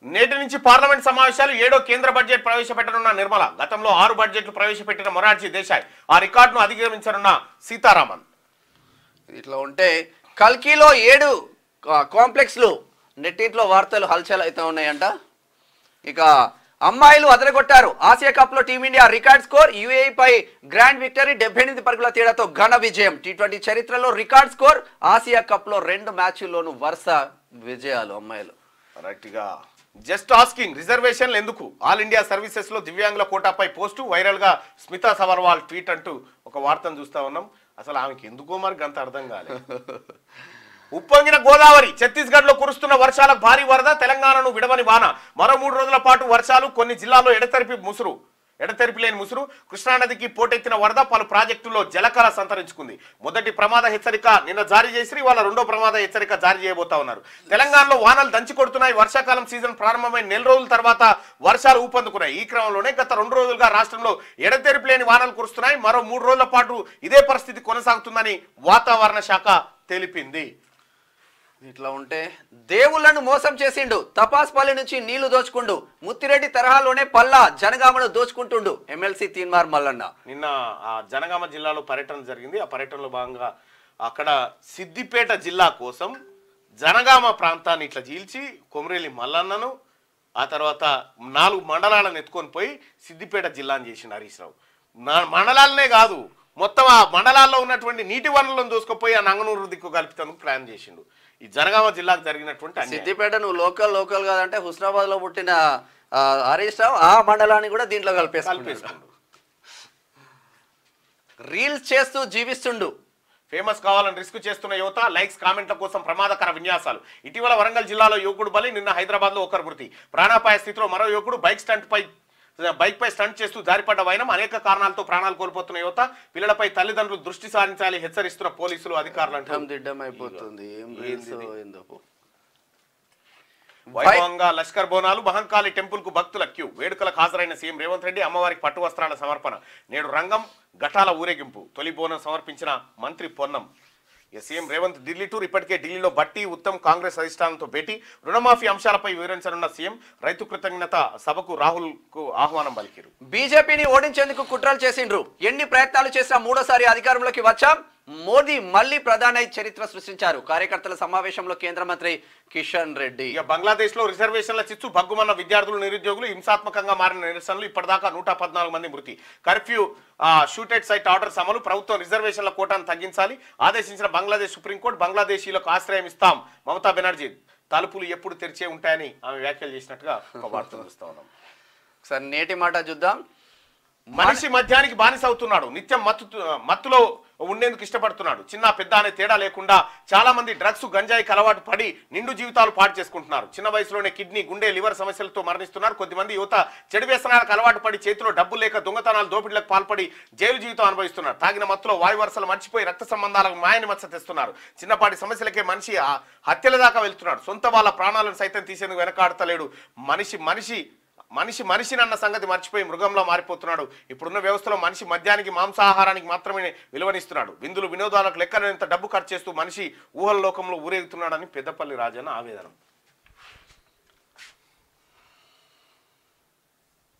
నేటి నుంచి పార్లమెంట్ సమావేశాలు. 7వ కేంద్ర బడ్జెట్ ప్రవేశపెట్టనున్న నిర్మల. గతంలో 6 బడ్జెట్లు ప్రవేశపెట్టిన మొరార్జీ దేశాయ్ ఆ రికార్డును అధిగమించనున్న సీతారామన్. ఇట్లా ఉంటే కల్కిలో 7 కాంప్లెక్స్లు. నెట్టింట్లో వార్తలు హల్చల్ అయితే ఉన్నాయంట. ఇక అమ్మాయిలు అదరగొట్టారు. ఆసియా కప్ లో టీమిండియా రికార్డ్ స్కోర్. యుఏఈ పై గ్రాండ్ విక్టరీ, 78 పరుగుల తేడాతో ఘన విజయం. టీ20 చరిత్రలో రికార్డ్ స్కోర్. ఆసియా కప్ లో 2 మ్యాచ్ల్లోనూ వరుస విజయాలు అమ్మాయిలు. రైట్గా జస్ట్ ఆస్కింగ్, రిజర్వేషన్లు ఎందుకు? ఆల్ ఇండియా సర్వీసెస్ లో దివ్యాంగుల కోటాపై పోస్టు. వైరల్ గా స్మితా సబర్వాల్ ట్వీట్ అంటూ ఒక వార్తను చూస్తా ఉన్నాం. అసలు ఆమెకి ఎందుకో మరి గంత అర్థం కాలేదు. ఉప్పొంగిన గోదావరి. ఛత్తీస్గఢ్ లో కురుస్తున్న వర్షాలకు భారీ వరద. తెలంగాణను విడవని వాన. మరో 3 రోజుల పాటు వర్షాలు. కొన్ని జిల్లాల్లో ఎడతెరిపి లేని ముసురు. కృష్ణానదికి పోటెత్తిన వరద. పలు ప్రాజెక్టుల్లో జలకళ సంతరించుకుంది. మొదటి ప్రమాద హెచ్చరిక నిన్న జారీ చేసి ఇవాళ 2వ ప్రమాద హెచ్చరిక జారీ చేయబోతా ఉన్నారు. తెలంగాణలో వానలు దంచి కొడుతున్నాయి. వర్షాకాలం సీజన్ ప్రారంభమైన నెల రోజుల తర్వాత వర్షాలు ఊపందుకున్నాయి. ఈ క్రమంలోనే గత 2 రోజులుగా రాష్ట్రంలో ఎడతెరిపి లేని వానలు కురుస్తున్నాయి. మరో 3 రోజుల పాటు ఇదే పరిస్థితి కొనసాగుతుందని వాతావరణ శాఖ తెలిపింది. ఇట్లా ఉంటే దేవుళ్లను మోసం చేసిండు, తపాస్పల్లి నుంచి నీళ్లు దోచుకుండు, ముత్తిరెడ్డి తరహాలోనే పల్లా జనగామను దోచుకుంటుండు ఎమ్మెల్సీ తీన్మార్ మల్లన్న. నిన్న ఆ జనగామ జిల్లాలో పర్యటన జరిగింది. ఆ పర్యటనలో భాగంగా అక్కడ సిద్దిపేట జిల్లా కోసం జనగామ ప్రాంతాన్ని ఇట్లా చీల్చి కొమరేలి మల్లన్నను ఆ తర్వాత 4 మండలాలను ఎత్తుకొని పోయి సిద్దిపేట జిల్లాను చేసిండు హరీష్ రావు. మండలాలనే కాదు, మొత్తం ఆ మండలాల్లో ఉన్నటువంటి నీటి వనరులను దూసుకుపోయి ఆ నంగనూరు దిక్కు కలిపితందుకు ప్లాన్ చేసిండు. ఈ జనగామ జిల్లాకు జరిగినటువంటి సిద్దిపేట నువ్వు లోకల్ కాదంటే హుస్నాబాద్ లో పుట్టిన హరీష్ రావు ఆ మండలాన్ని కూడా దీంట్లో కలిపేసుకుండు. రీల్స్ చేస్తూ జీవిస్తుండు. ఫేమస్ కావాలని రిస్క్ చేస్తున్న యువత, లైక్స్ కామెంట్ల కోసం ప్రమాదకర విన్యాసాలు. ఇటీవల వరంగల్ జిల్లాలో యువకుడు బలి, నిన్న హైదరాబాద్ లో ఒకరు మృతి. ప్రాణాపాయ స్థితిలో మరో యువకుడు బైక్ పై స్టంట్ చేస్తూ జారిపడ్డ వైనం. అనేక కారణాలతో ప్రాణాలు కోల్పోతున్న యువత, పిల్లలపై తల్లిదండ్రులు దృష్టి సారించాలి హెచ్చరిస్తున్న పోలీసులు, అధికారులు. వైభవంగా లష్కర్ బోనాలు, మహంకాళి టెంపుల్ కు భక్తుల క్యూ. వేడుకలకు హాజరైన సీఎం రేవంత్ రెడ్డి, అమ్మవారికి పట్టు వస్త్రాల సమర్పణ. నేడు రంగం ఘటాల ఊరేగింపు. తొలి బోనం సమర్పించిన మంత్రి పొన్నం. CM Revanth Delhi tour. ఇప్పటికే ఢిల్లీలో బట్టి ఉత్తమ్ కాంగ్రెస్ అధిష్టానంతో భేటీ. రుణమాఫీ అంశాలపై వివరించనున్న సీఎం. రైతు కృతజ్ఞత సభకు రాహుల్ కు ఆహ్వానం పలికిరు. బీజేపీని ఓడించేందుకు కుట్రలు చేసిండ్రు. ఎన్ని ప్రయత్నాలు చేసినా మూడోసారి అధికారంలోకి వచ్చాం. మోదీ మళ్లీ ప్రధాని చరిత్ర సృష్టించారు. కార్యకర్తల సమావేశంలో కేంద్ర మంత్రి కిషన్ రెడ్డి. ఇక బంగ్లాదేశ్ లో రిజర్వేషన్ల చిచ్చు భగ్గుమన్న విద్యార్థులు, నిరుద్యోగులు. హింసాత్మకంగా మారిన నిరసనలు. ఇప్పటిదాకా 114 మంది మృతి. కర్ఫ్యూ, షూటెడ్ సైట్ ఆర్డర్స్ అమలు. ప్రభుత్వం రిజర్వేషన్ల కోటాను తగ్గించాలి ఆదేశించిన బంగ్లాదేశ్ సుప్రీంకోర్టు. బంగ్లాదేశీలకు ఆశ్రయం ఇస్తాం మమతా బెనర్జీ. తలుపులు ఎప్పుడు తెరిచే ఉంటాయని ఆమె వ్యాఖ్యలు చేసినట్టుగా ఒక వార్తలు చూస్తా ఉన్నాం. ఒకసారి నేటి మాట చూద్దాం. మనిషి మద్యానికి బానిస అవుతున్నాడు. నిత్యం మత్తులో ఉండేందుకు ఇష్టపడుతున్నాడు. చిన్న పెద్ద అనే తేడా లేకుండా చాలా మంది డ్రగ్స్, గంజాయికి అలవాటు పడి నిండు జీవితాలు పాడు చేసుకుంటున్నారు. చిన్న వయసులోనే కిడ్నీ, గుండె, లివర్ సమస్యలతో మరణిస్తున్నారు. కొద్దిమంది యువత చెడు వ్యసనాలకు అలవాటు పడి చేతిలో డబ్బు లేక దొంగతనాలు, దోపిడీలకు పాల్పడి జైలు జీవితం అనుభవిస్తున్నారు. తాగిన మత్తులో వాయు వరుసలు మర్చిపోయి రక్త సంబంధాలకు మాయని మచ్చ తెస్తున్నారు. చిన్నపాటి సమస్యలకే మనిషి హత్యల దాకా వెళ్తున్నాడు. సొంత వాళ్ళ ప్రాణాలను సైతం తీసేందుకు వెనకాడతలేడు. మనిషిని అన్న సంగతి మర్చిపోయి మృగంలో మారిపోతున్నాడు. ఇప్పుడున్న వ్యవస్థలో మనిషి మద్యానికి, మాంసాహారానికి మాత్రమే విలువనిస్తున్నాడు. విందులు, వినోదాలకు లెక్కనంత డబ్బు ఖర్చు చేస్తూ మనిషి ఊహల లోకంలో ఊరేగుతున్నాడని పెద్దపల్లి రాజన్న ఆవేదన.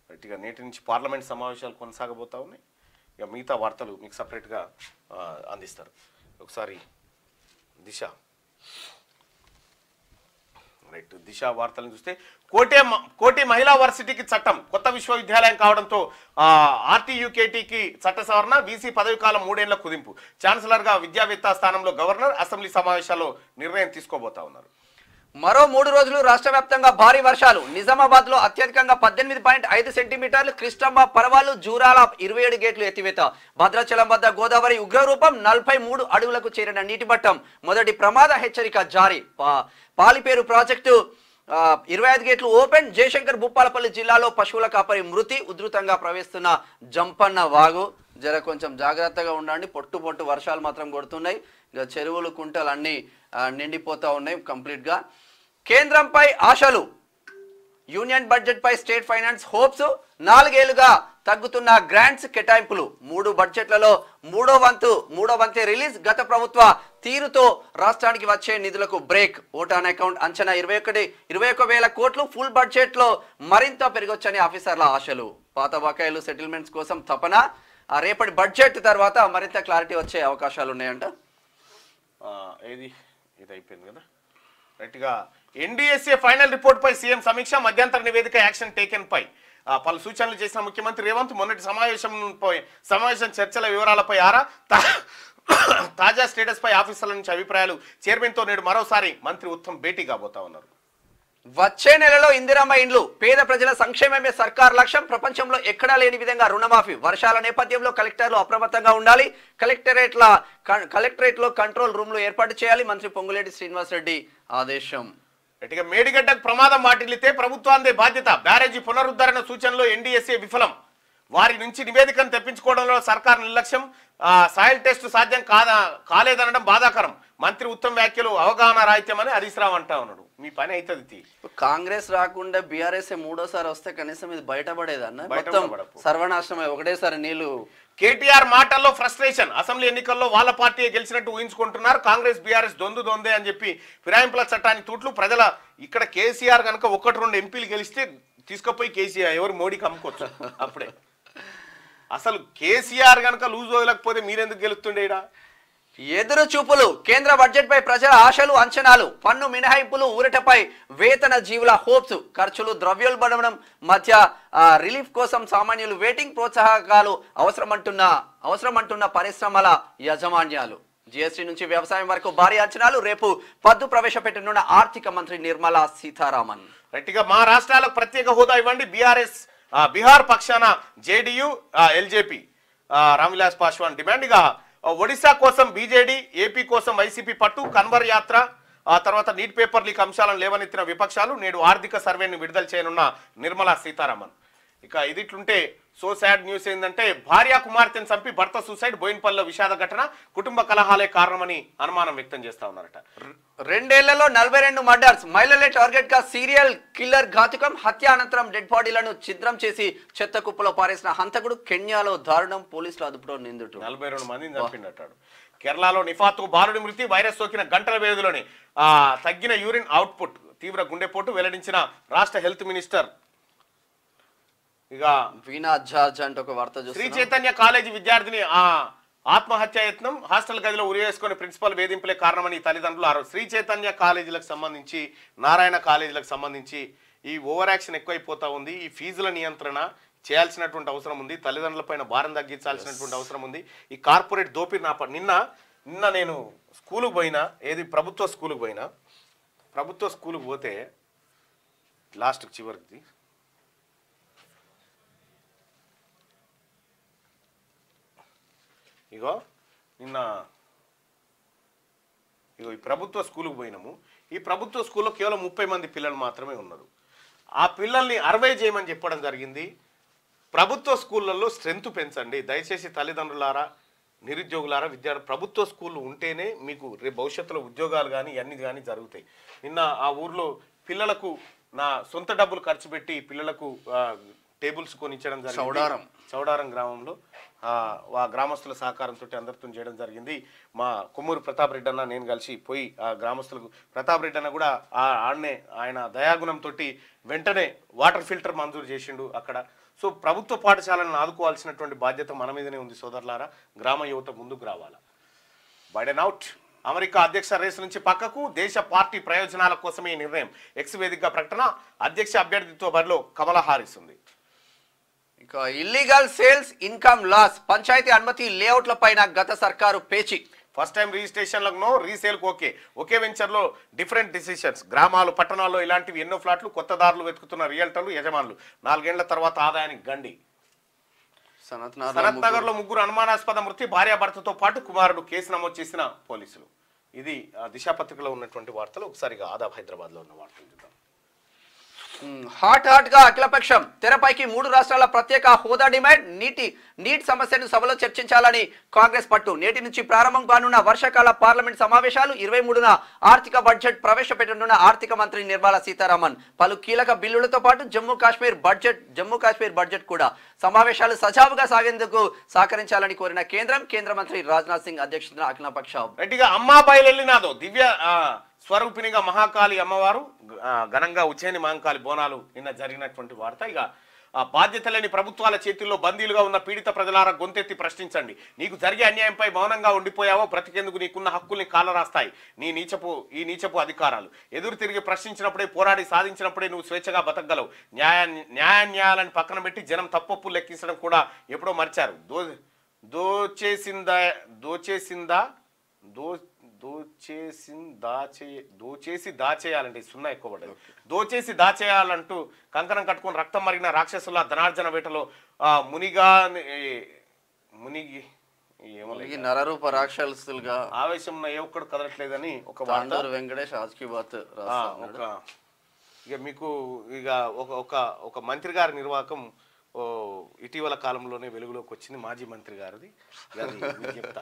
గట్టిగా నేటి నుంచి పార్లమెంట్ సమావేశాలు కొనసాగబోతా ఉన్నాయి. ఇక మిగతా వార్తలు మీకు సపరేట్గా అందిస్తారు. ఒకసారి దిశ వార్తలను చూస్తే కోటి మహిళా వర్సిటీకి చట్టం. కొత్త విశ్వవిద్యాలయం కావడంతో ఆర్టీయూకేటీకి చట్ట సవరణ. వీసీ పదవి కాలం 3 ఏళ్ల కుదింపు. ఛాన్సలర్ గా విద్యావేత్త స్థానంలో గవర్నర్. అసెంబ్లీ సమావేశాల్లో నిర్ణయం తీసుకోబోతా ఉన్నారు. మరో 3 రోజులు రాష్ట్ర వ్యాప్తంగా భారీ వర్షాలు. నిజామాబాద్ లో అత్యధికంగా 18.5 సెంటీమీటర్లు. కృష్ణమ్మ, పరవాలు, జూరాల 27 గేట్లు ఎత్తివేత. భద్రాచలం వద్ద గోదావరి ఉగ్రరూపం. 43 అడుగులకు చేరిన నీటి మట్టం. మొదటి ప్రమాద హెచ్చరిక జారీ. పాలిపేరు ప్రాజెక్టు 25 గేట్లు ఓపెన్. జయశంకర్ భూపాలపల్లి జిల్లాలో పశువుల కాపరి మృతి. ఉధృతంగా ప్రవేశిస్తున్న జంపన్న వాగు. జర కొంచెం జాగ్రత్తగా ఉండండి. పొట్టు వర్షాలు మాత్రం కొడుతున్నాయి. ఇక చెరువులు, కుంటలు అన్నీ నిండిపోతా ఉన్నాయి కంప్లీట్గా. కేంద్రంపై ఆశలు. యూనియన్ బడ్జెట్ పై స్టేట్ ఫైనాన్స్ హోప్స్. 4 ఏళ్లుగా తగ్గుతున్న గ్రాంట్స్ కేటాయింపులు. 3 బడ్జెట్లలో మూడో వంతే రిలీజ్. గత ప్రభుత్వ తీరుతో రాష్ట్రానికి వచ్చే నిధులకు బ్రేక్. ఓటాన్ అకౌంట్ అంచనా 21,000 కోట్లు. ఫుల్ బడ్జెట్ లో మరింత పెరగొచ్చని ఆఫీసర్ల ఆశలు. పాత బకాయిలు సెటిల్మెంట్స్ కోసం తపన. రేపటి బడ్జెట్ తర్వాత మరింత క్లారిటీ వచ్చే అవకాశాలు ఉన్నాయంట. ఇది అయిపోయింది కదా. రైట్గా ఎన్డీఎస్ఏ ఫైనల్ రిపోర్ట్ పై సీఎం సమీక్ష. మధ్యంతర నివేదిక యాక్షన్ టేకెన్ పై పలు సూచనలు చేసిన ముఖ్యమంత్రి రేవంత్. మొన్నటి సమావేశం చర్చల వివరాలపై ఆరా. తాజా స్టేటస్ పై ఆఫీసర్ల నుంచి అభిప్రాయాలు. చైర్మన్ తో నేడు మరోసారి మంత్రి ఉత్తమ్ భేటీ కాబోతా ఉన్నారు. వచ్చే నెలలో ఇందిరమ్మ ఇండ్లు. పేద ప్రజల సంక్షేమమే సర్కార్ లక్ష్యం. ప్రపంచంలో ఎక్కడా లేని విధంగా రుణమాఫీ. వర్షాల నేపథ్యంలో కలెక్టర్లు అప్రమత్తంగా ఉండాలి. కలెక్టరేట్ లో కంట్రోల్ రూమ్లు ఏర్పాటు చేయాలి. మంత్రి పొంగులేటి శ్రీనివాసరెడ్డి ఆదేశం. గట్టిగా మేడిగడ్డకు ప్రమాదం వాటిల్లితే ప్రభుత్వాందే బాధ్యత. బ్యారేజీ పునరుద్ధరణ సూచనలో ఎన్డీఎస్ఏ విఫలం. వారి నుంచి నివేదికను తెప్పించుకోవడంలో సర్కార్ నిర్లక్ష్యం. సాయిల్ టెస్ట్ సాధ్యం కాలేదనడం బాధాకరం. మంత్రి ఉత్తమ్ వ్యాఖ్యలు అవగాహన రాహిత్యమని హరీష్ రావు అంటా ఉన్నాడు. మీ పని అవుతుంది. కాంగ్రెస్ రాకుండా బీఆర్ఎస్ 3ోసారి వస్తే కనీసం ఇది బయటపడేదన్న. మొత్తం సర్వనాశనమే. ఒకటేసారి నీళ్లు కేటీఆర్ మాటల్లో ఫ్రస్ట్రేషన్. అసెంబ్లీ ఎన్నికల్లో వాళ్ళ పార్టీ గెలిచినట్టు ఊహించుకుంటున్నారు. కాంగ్రెస్ బీఆర్ఎస్ దొందే అని చెప్పి ఫిరాయింపుల చట్టానికి తూట్లు. ప్రజల ఇక్కడ కేసీఆర్ కనుక 1-2 ఎంపీలు గెలిస్తే తీసుకుపోయి కేసీఆర్ ఎవరు మోడీకి అమ్ముకోవచ్చు. అప్పుడే అసలు కేసీఆర్ కనుక లూజ్ వదలకపోతే మీరెందుకు గెలుస్తుండే? ఎదురు చూపులు. కేంద్ర బడ్జెట్ పై ప్రజల ఆశలు అంచనాలు. పన్ను మినహాయింపులు, ఊరటపై వేతన జీవుల హోప్స్. ఖర్చులు ద్రవ్యోల్బణం మధ్య రిలీఫ్ కోసం సామాన్యులు వెయిటింగ్. ప్రోత్సాహకాలు అవసరమంటున్న పరిశ్రమల యాజమాన్యాలు. జిఎస్టీ నుంచి వ్యవసాయం వరకు భారీ అంచనాలు. రేపు పద్దు ప్రవేశపెట్టనున్న ఆర్థిక మంత్రి నిర్మలా సీతారామన్. గట్టిగా మా రాష్ట్రాలకు ప్రత్యేక హోదా ఇవ్వండి. బీహార్ పక్షాన JDU LJP Ramvilas Paswan demand. ఇక ఒడిశా కోసం బీజేడీ, ఏపీ కోసం వైసీపీ పట్టు. కన్వర్ యాత్ర తర్వాత నీట్ పేపర్ లీక్ అంశాలను లేవనెత్తిన విపక్షాలు. నేడు ఆర్థిక సర్వేను విడుదల చేయనున్న నిర్మలా సీతారామన్. ఇక ఇదిట్లుంటే సో సాడ్ న్యూస్ ఏంటంటే భార్య కుమార్తెను చంపి భర్త సూసైడ్. బోయిన్పల్లిలో విషాద ఘటన. కుటుంబ కలహాలే కారణమని అనుమానం వ్యక్తం చేస్తా ఉన్నారట. 2 ఏళ్లలో 42 మర్డర్స్. మహిళలే టార్గెట్ గా సీరియల్ కిల్లర్ ఘాతుకం. హత్య అనంతరం డెడ్ బాడీలను ఛిద్రం చేసి చెత్త కుప్పలో పారేసిన హంతకుడు. కెన్యాలో దారుణం. పోలీసులు అదుపులో నిందితుడు. 42 మందిని చంపినట్టాడు. కేరళలో నిఫాతో బాలుడి మృతి. వైరస్ సోకిన గంటల వ్యవధిలోనే తగ్గిన యూరిన్ అవుట్పుట్. తీవ్ర గుండెపోటు వెల్లడించిన రాష్ట్ర హెల్త్ మినిస్టర్. ఇక వీణా జార్జ్ అంటే ఒక వార్త చూస్తున్నాం. శ్రీ చైతన్య కాలేజీ విద్యార్థిని ఆత్మహత్యాయత్నం. హాస్టల్ గదిలో ఉరివేసుకుని ప్రిన్సిపల్ వేధింపులే కారణమని తల్లిదండ్రులు శ్రీ చైతన్య కాలేజీలకు సంబంధించి, నారాయణ కాలేజీలకు సంబంధించి ఈ ఓవర్ యాక్షన్ ఎక్కువైపోతా ఉంది. ఈ ఫీజుల నియంత్రణ చేయాల్సినటువంటి అవసరం ఉంది. తల్లిదండ్రులపైన భారం తగ్గించాల్సినటువంటి అవసరం ఉంది. ఈ కార్పొరేట్ దోపిడి నిన్న నేను స్కూలుకు పోయినా, ప్రభుత్వ స్కూలుకు పోతే లాస్ట్ చివరికి ఈ ప్రభుత్వ స్కూలుకు పోయినాము. ఈ ప్రభుత్వ స్కూల్లో కేవలం 30 మంది పిల్లలు మాత్రమే ఉన్నారు. ఆ పిల్లల్ని 60 చేయమని చెప్పడం జరిగింది. ప్రభుత్వ స్కూళ్ళల్లో స్ట్రెంత్ పెంచండి దయచేసి తల్లిదండ్రులారా, నిరుద్యోగులారా, విద్యార్థులు. ప్రభుత్వ స్కూళ్ళు ఉంటేనే మీకు రేపు భవిష్యత్తులో ఉద్యోగాలు కానీ ఇవన్నీ కానీ జరుగుతాయి. నిన్న ఆ ఊర్లో పిల్లలకు నా సొంత డబ్బులు ఖర్చు పెట్టి పిల్లలకు టేబుల్స్ కొనిచ్చడం జరిగింది. చౌడారం గ్రామంలో ఆ గ్రామస్తుల సహకారంతో అందరితో చేయడం జరిగింది. మా కొమ్మూరు ప్రతాప్ రెడ్డి అన్న నేను కలిసి పోయి ఆ గ్రామస్తులకు, ప్రతాప్ రెడ్డి అన్న కూడా ఆయన దయాగుణంతో వెంటనే వాటర్ ఫిల్టర్ మంజూరు చేసిండు అక్కడ. సో ప్రభుత్వ పాఠశాలను ఆదుకోవాల్సినటువంటి బాధ్యత మన మీదనే ఉంది సోదరులారా. గ్రామ యువత ముందుకు రావాలా. Biden out. అమెరికా అధ్యక్ష రేసు నుంచి పక్కకు. దేశ పార్టీ ప్రయోజనాల కోసమే ఈ నిర్ణయం. ఎక్స్ వేదికగా ప్రకటన. అధ్యక్ష అభ్యర్థితో బరిలో కమలా హారిస్ ఉంది. ఇక illegal sales, income loss. Panchayat అనుమతి లేఅవుట్ల పైన గత సర్కారు పేచి. ఫస్ట్ టైం రిజిస్ట్రేషన్లకు నో, రీసేల్కు ఒకే వెంచర్లో డిఫరెంట్ డిసిషన్స్. గ్రామాలు పట్టణాల్లో ఇలాంటివి ఎన్నో ఫ్లాట్లు. కొత్త దారులు వెతుకుతున్న రియల్టర్లు, యజమానులు. 4 ఏళ్ల తర్వాత ఆదాయానికి గండి. సనత్ నగర్ లో 3 అనుమానాస్పద మృతి. భార్యాభర్తతో పాటు కుమారుడు. కేసు నమోదు చేసిన పోలీసులు. ఇది దిశాపత్రికలో ఉన్నటువంటి వార్తలు. ఒకసారిగా ఆదాబ్ హైదరాబాద్ లో ఉన్న వార్తలు చూద్దాం. హాట్ గా అఖిలపక్షం. తెరపైకి 3 రాష్ట్రాల ప్రత్యేక హోదా డిమాండ్. నీట్ సమస్యను సభలో చర్చించాలని కాంగ్రెస్ పట్టు. నేటి నుంచి ప్రారంభం కానున్న వర్షాకాల పార్లమెంట్ సమావేశాలు. 23న ఆర్థిక బడ్జెట్ ప్రవేశపెట్టనున్న ఆర్థిక మంత్రి నిర్మలా సీతారామన్. పలు కీలక బిల్లులతో పాటు జమ్మూ కాశ్మీర్ బడ్జెట్ కూడా. సమావేశాలు సజావుగా సాగేందుకు సహకరించాలని కోరిన కేంద్ర మంత్రి రాజ్నాథ్ సింగ్ అధ్యక్షతన అఖిలపక్షం. రెడ్డిగా అమ్మా బయలునాదో దివ్య స్వరూపిణిగా మహాకాళి అమ్మవారు ఘనంగా ఉజ్జయిని మహంకాళి బోనాలు నిన్న జరిగినటువంటి వార్త. ఇక బాధ్యత లేని ప్రభుత్వాల చేతుల్లో బందీలుగా ఉన్న పీడిత ప్రజలారా గొంతెత్తి ప్రశ్నించండి. నీకు జరిగే అన్యాయంపై మౌనంగా ఉండిపోయావో బ్రతికేందుకు నీకున్న హక్కుల్ని కాలరాస్తాయి ఈ నీచపు అధికారాలు. ఎదురు తిరిగి ప్రశ్నించినప్పుడే, పోరాడి సాధించినప్పుడే నువ్వు స్వేచ్ఛగా బతకగలవు. న్యాయాన్ని పక్కన పెట్టి జనం తప్పొప్పులు లెక్కించడం కూడా ఎప్పుడో మర్చారు. దోచేసి దాచేయాలంటే సున్నా ఎక్కువ పడ్డది. దోచేసి దాచేయాలంటూ కంకణం కట్టుకుని రక్తం మరిగిన రాక్షసుల ధనార్జన వేటలో నరరూప రాక్షసులుగా ఆవేశం ఏ ఒక్కడు కదలట్లేదని ఒక వెంకటేష్ ఇక మీకు ఒక మంత్రి గారి నిర్వాహకం ఇటీవల కాలంలోనే వెలుగులోకి వచ్చింది. మాజీ మంత్రి గారిది చెప్తా.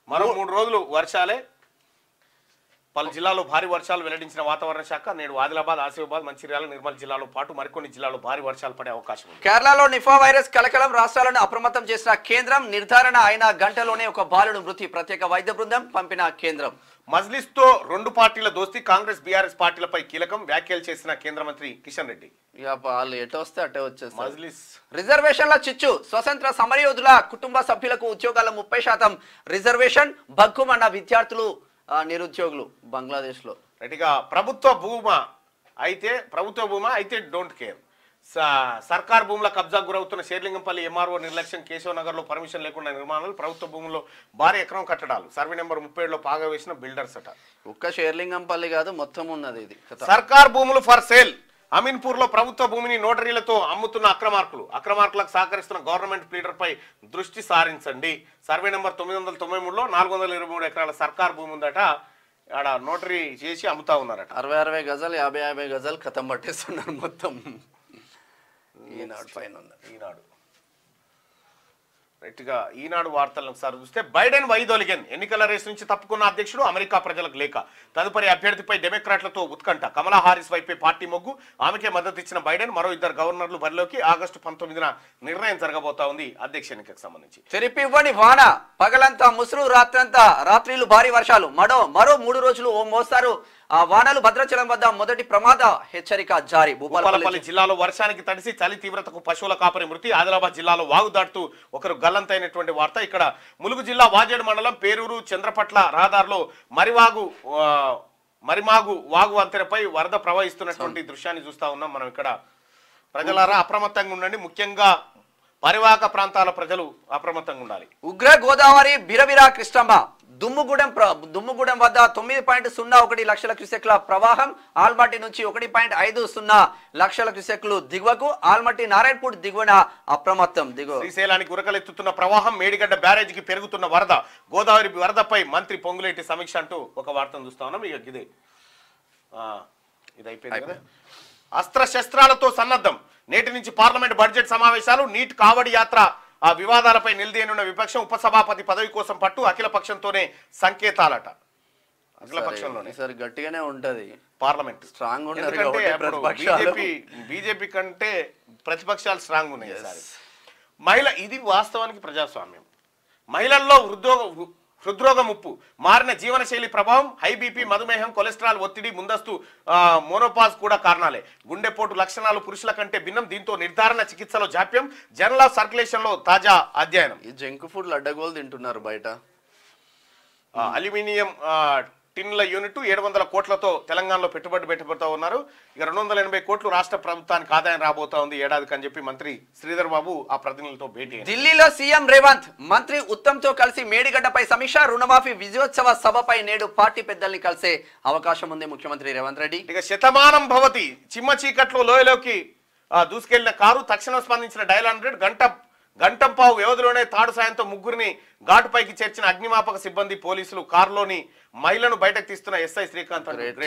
మరో 3 రోజులు వర్షాలే. పలు జిల్లాల్లో భారీ వర్షాలు వెల్లడించిన వాతావరణ శాఖ నేడు ఆదిలాబాద్, ఆసిఫాబాద్, మంచిర్యాల, నిర్మల్ జిల్లాలో పాటు మరికొన్ని జిల్లాల్లో భారీ వర్షాలు పడే అవకాశం ఉంది. కేరళలో నిఫా వైరస్ కలకలం, రాష్ట్రాలను అప్రమత్తం చేసిన కేంద్రం. నిర్ధారణ అయిన గంటలోనే ఒక బాలుడు మృతి, ప్రత్యేక వైద్య బృందం పంపిన కేంద్రం. మజ్లిస్ తో రెండు పార్టీల దోస్తీ, కాంగ్రెస్ బీఆర్ఎస్ పార్టీలపై కీలకం వ్యాఖ్యలు చేసిన కేంద్ర మంత్రి కిషన్ రెడ్డి. ఇక వాళ్ళు ఎటు వస్తే అటే వచ్చేస్తారు. మజ్లిస్ రిజర్వేషన్ల చిచ్చు, స్వతంత్ర సమరయోధుల కుటుంబ సభ్యులకు ఉద్యోగాల 30% రిజర్వేషన్. భగ్గుమన్న విద్యార్థులు, నిరుద్యోగులు బంగ్లాదేశ్ లో. రెడ్డిగా ప్రభుత్వ భూమా అయితే డోంట్ కేర్. సర్కార్ భూముల కబ్జా గురవుతున్న షేర్లింగంపల్లి ఎంఆర్ఓ నిర్లక్ష్యం, కేశవ నగర్ లో పర్మిషన్ లేకుండా నిర్మాణాలు, ప్రభుత్వ భూముల్లో భారీ ఎకరం కట్టడాలు, సర్వే నెంబర్ 37లో పాగా వేసిన బిల్డర్స్ అట. ఒక్క షేర్లింగంపల్లి కాదు, మొత్తం ఉన్నది ఇది. సర్కార్ భూములు ఫర్ సేల్. అమీన్పూర్ లో ప్రభుత్వ భూమిని నోటరీలతో అమ్ముతున్న అక్రమార్కులకు సహకరిస్తున్న గవర్నమెంట్ ప్లీడర్ పై దృష్టి సారించండి. సర్వే నెంబర్ 993లో 423 ఎకరాల సర్కార్ భూమి ఉందట. ఆడ నోటరీ చేసి అమ్ముతా ఉన్నారట. 60 గజాలు 50 గజాలు కథం పట్టేస్తున్నారు మొత్తం. ఈనాడు పైన ఈనాడు రైట్గా ఈనాడు వార్తలను ఒకసారి చూస్తే బైడెన్ వైదొలిగన్. ఎన్నికల రేసు నుంచి తప్పుకున్న అధ్యక్షుడు, అమెరికా ప్రజలకు లేఖ. తదుపరి అభ్యర్థిపై డెమోక్రాట్లతో ఉత్కంఠ. కమలా హారిస్ వైపే పార్టీ మొగ్గు, ఆమెకే మద్దతు ఇచ్చిన బైడెన్. మరో 2 గవర్నర్లు బరిలోకి. ఆగస్టు 19న నిర్ణయం జరగబోతా ఉంది అధ్యక్ష ఎన్నికకు సంబంధించి. తెరిపివ్వని వాన, పగలంతా ముసురు, రాత్రిలు భారీ వర్షాలు. మరో 3 రోజులు ఓ మోస్తారు వానలు. భద్రాచలం వద్ద మొదటి ప్రమాద హెచ్చరిక జారీ. భూపాలపల్లి జిల్లాలో వర్షానికి తడిసి చలి తీవ్రతకు పశువుల కాపరి మృతి. ఆదిలాబాద్ జిల్లాలో వాగు దాటుతూ ఒకరు గల్లంతైనటువంటి వార్త. ఇక్కడ ములుగు జిల్లా వాజేడు మండలం పేరూరు చంద్రపట్ల రహదారిలో మరిమాగు వాగు వంతెనపై వరద ప్రవహిస్తున్నటువంటి దృశ్యాన్ని చూస్తా ఉన్నాం మనం. ఇక్కడ ప్రజలారా అప్రమత్తంగా ఉండండి. ముఖ్యంగా పరివాహక ప్రాంతాల ప్రజలు అప్రమత్తంగా ఉండాలి. ఉగ్ర గోదావరి బిరబిరా కృష్ణమ్మ. దుమ్ముగూడెం వద్ద 9.01 లక్షల క్యూసెక్ల ప్రవాహం. ఆల్మట్టి నుంచి 1.50 లక్షల క్యూసెక్లు దిగువకు. ఆల్మట్టి నారాయణపూర్ దిగువన అప్రమత్తం. శ్రీశైలానికి ఉరకలెత్తుతున్న ప్రవాహం. మేడిగడ్డ బ్యారేజీకి పెరుగుతున్న వరద. గోదావరి వరదపై మంత్రి పొంగులేటి సమీక్ష అంటూ ఒక వార్తను చూస్తా ఉన్నాం. ఇక ఇది అయిపోయింది కదా. అస్త్రశస్త్రాలతో సన్నద్ధం. నేటి నుంచి పార్లమెంట్ బడ్జెట్ సమావేశాలు. నీట్ కావడి యాత్ర వివాదాలపై నిలదీయనున్న విపక్షం. ఉపసభాపతి పదవి కోసం పట్టు. అఖిల పక్షంతోనే సంకేతాలట. అఖిల పక్షంలోనే గట్టిగానే ఉంటది పార్లమెంట్. స్ట్రాంగ్ బీజేపీ కంటే ప్రతిపక్షాలు స్ట్రాంగ్ ఉన్నాయి. ఇది వాస్తవానికి ప్రజాస్వామ్యం. మహిళల్లో హృద్రోగ ముప్పు. మారిన జీవనశైలి ప్రభావం. హై బీపీ, మధుమేహం, కొలెస్ట్రాల్, ఒత్తిడి, ముందస్తు మోనోపాజ్ కూడా కారణాలే. గుండెపోటు లక్షణాలు పురుషుల కంటే భిన్నం. దీంతో నిర్ధారణ చికిత్సలో జాప్యం. జనరల్ ఆఫ్ సర్క్యులేషన్ లో తాజా అధ్యయనం. ఈ జంక్ ఫుడ్ అడ్డగోలు తింటున్నారు బయట. అల్యూమినియం టిన్ల యూనిట్ 700 కోట్లతో తెలంగాణలో పెట్టుబడి పెట్టబోతా ఉన్నారు. ఇక 280 కోట్లు రాష్ట్ర ప్రభుత్వానికి ఆదాయం రాబోతా ఉంది ఏడాదికి అని చెప్పి మంత్రి శ్రీధర్ బాబు ఆ ప్రతినిధులతో భేటీ. ఢిల్లీలో సీఎం రేవంత్ మంత్రి ఉత్తమ్ తో కలిసి మేడిగడ్డపై సమీక్ష. రుణమాఫీ విజయోత్సవ సభపై నేడు పార్టీ పెద్దల్ని కలిసే అవకాశం ఉంది ముఖ్యమంత్రి రేవంత్ రెడ్డి. ఇక శతమానం భవతి. చిమ్మ చీకట్లో లోయలోకి దూసుకెళ్లిన కారు. తక్షణం స్పందించిన డయల్ 100. గంటంపావు వ్యవధిలోనే తాడు సాయంతో 3గురిని ఘాటుపైకి చేర్చిన అగ్నిమాపక సిబ్బంది, పోలీసులు. కారులోని మహిళను బయటకు తీస్తున్న ఎస్ఐ శ్రీకాంత్. గ్రేట్.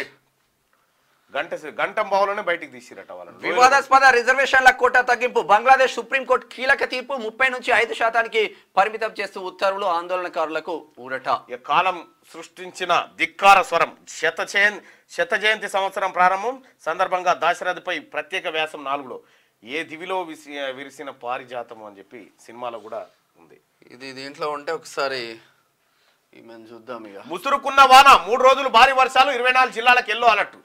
గంటంపావులోనే బయటకు తీసిరట వాళ్ళని. వివాదాస్పద రిజర్వేషన్ల కోటా తగ్గింపు. బంగ్లాదేశ్ సుప్రీంకోర్టు కీలక తీర్పు. 30 నుంచి 5% పరిమితం చేస్తూ ఉత్తర్వులు. ఆందోళనకారులకు ఊరట. కాలం సృష్టించిన ధిక్కార స్వరం. శత జయంతి సంవత్సరం ప్రారంభం సందర్భంగా దాశరథిపై ప్రత్యేక వ్యాసం 4లో. ఏ దివిలో విరిసిన పారిజాతం అని చెప్పి సినిమాలో కూడా ఉంది. ఇది దీంట్లో ఉంటే ఒకసారి చూద్దాం. ఇక ముసురుకున్న వాన. 3 రోజులు భారీ వర్షాలు. 24 జిల్లాలకు ఎల్లో అలర్ట్.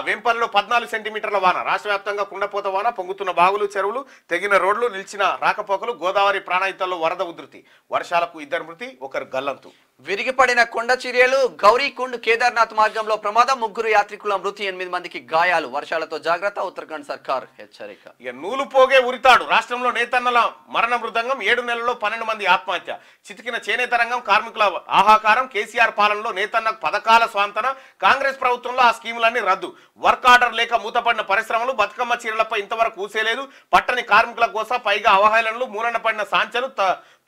వేంపల్లిలో 14 సెంటీమీటర్ల వాన. రాష్ట్ర వ్యాప్తంగా కుండపోత వాన. పొంగుతున్న బాగులు, చెరువులు, తెగిన రోడ్లు, నిలిచిన రాకపోకలు. గోదావరి ప్రాణహితల్లో వరద ఉధృతి. వర్షాలకు 2 మృతి, 1 గల్లంతు. విరిగిపడిన కొండ చర్యలు. గౌరీకుండ్ కేదార్నాథ్ మార్గంలో ప్రమాదం. 3 యాత్రికుల మృతి, 8 మందికి గాయాలు. వర్షాలతో జాగ్రత్త. ఉత్తరాఖండ్ సర్కార్ హెచ్చరిక. ఇక నూలు పోగే ఉరితాడు. రాష్ట్రంలో నేతన్నల మరణ మృదంగం. 7 నెలల్లో 12 మంది ఆత్మహత్య. చితికిన చేనేత రంగం. కార్మికుల ఆహాకారం. కేసీఆర్ పాలనలో నేతన్నకు పథకాల స్వాంతన. కాంగ్రెస్ ప్రభుత్వంలో ఆ స్కీములన్నీ రద్దు. వర్క్ ఆర్డర్ లేక మూతపడిన పరిశ్రమలు. బతుకమ్మ చీరలపై ఇంతవరకు ఊసేలేదు. పట్టని కార్మికుల కోసం పైగా అవహేళనలు. మూలన పడిన సాంచలు.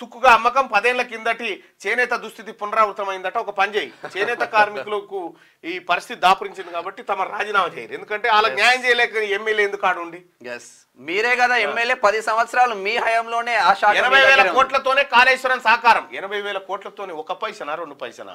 తుక్కుగా అమ్మకం 10 ఏళ్ల కిందటి చేనేత దుస్థితి పునరావృతమైందట. ఒక పని చేయి, చేనేత కార్మికులకు ఈ పరిస్థితి దాపురించింది కాబట్టి తమ రాజీనామా చేయరు. ఎందుకంటే వాళ్ళకి న్యాయం చేయలేక ఎమ్మెల్యే ఎందుకు ఆడుండి. మీరే కదా ఎమ్మెల్యే 10 సంవత్సరాలు మీ హయాంలోనే ఆ శాఖ 80,000 కోట్లతోనే కాళేశ్వరం సాకారం. 80,000 కోట్లతోనే 1 పైసనా 2 పైసనా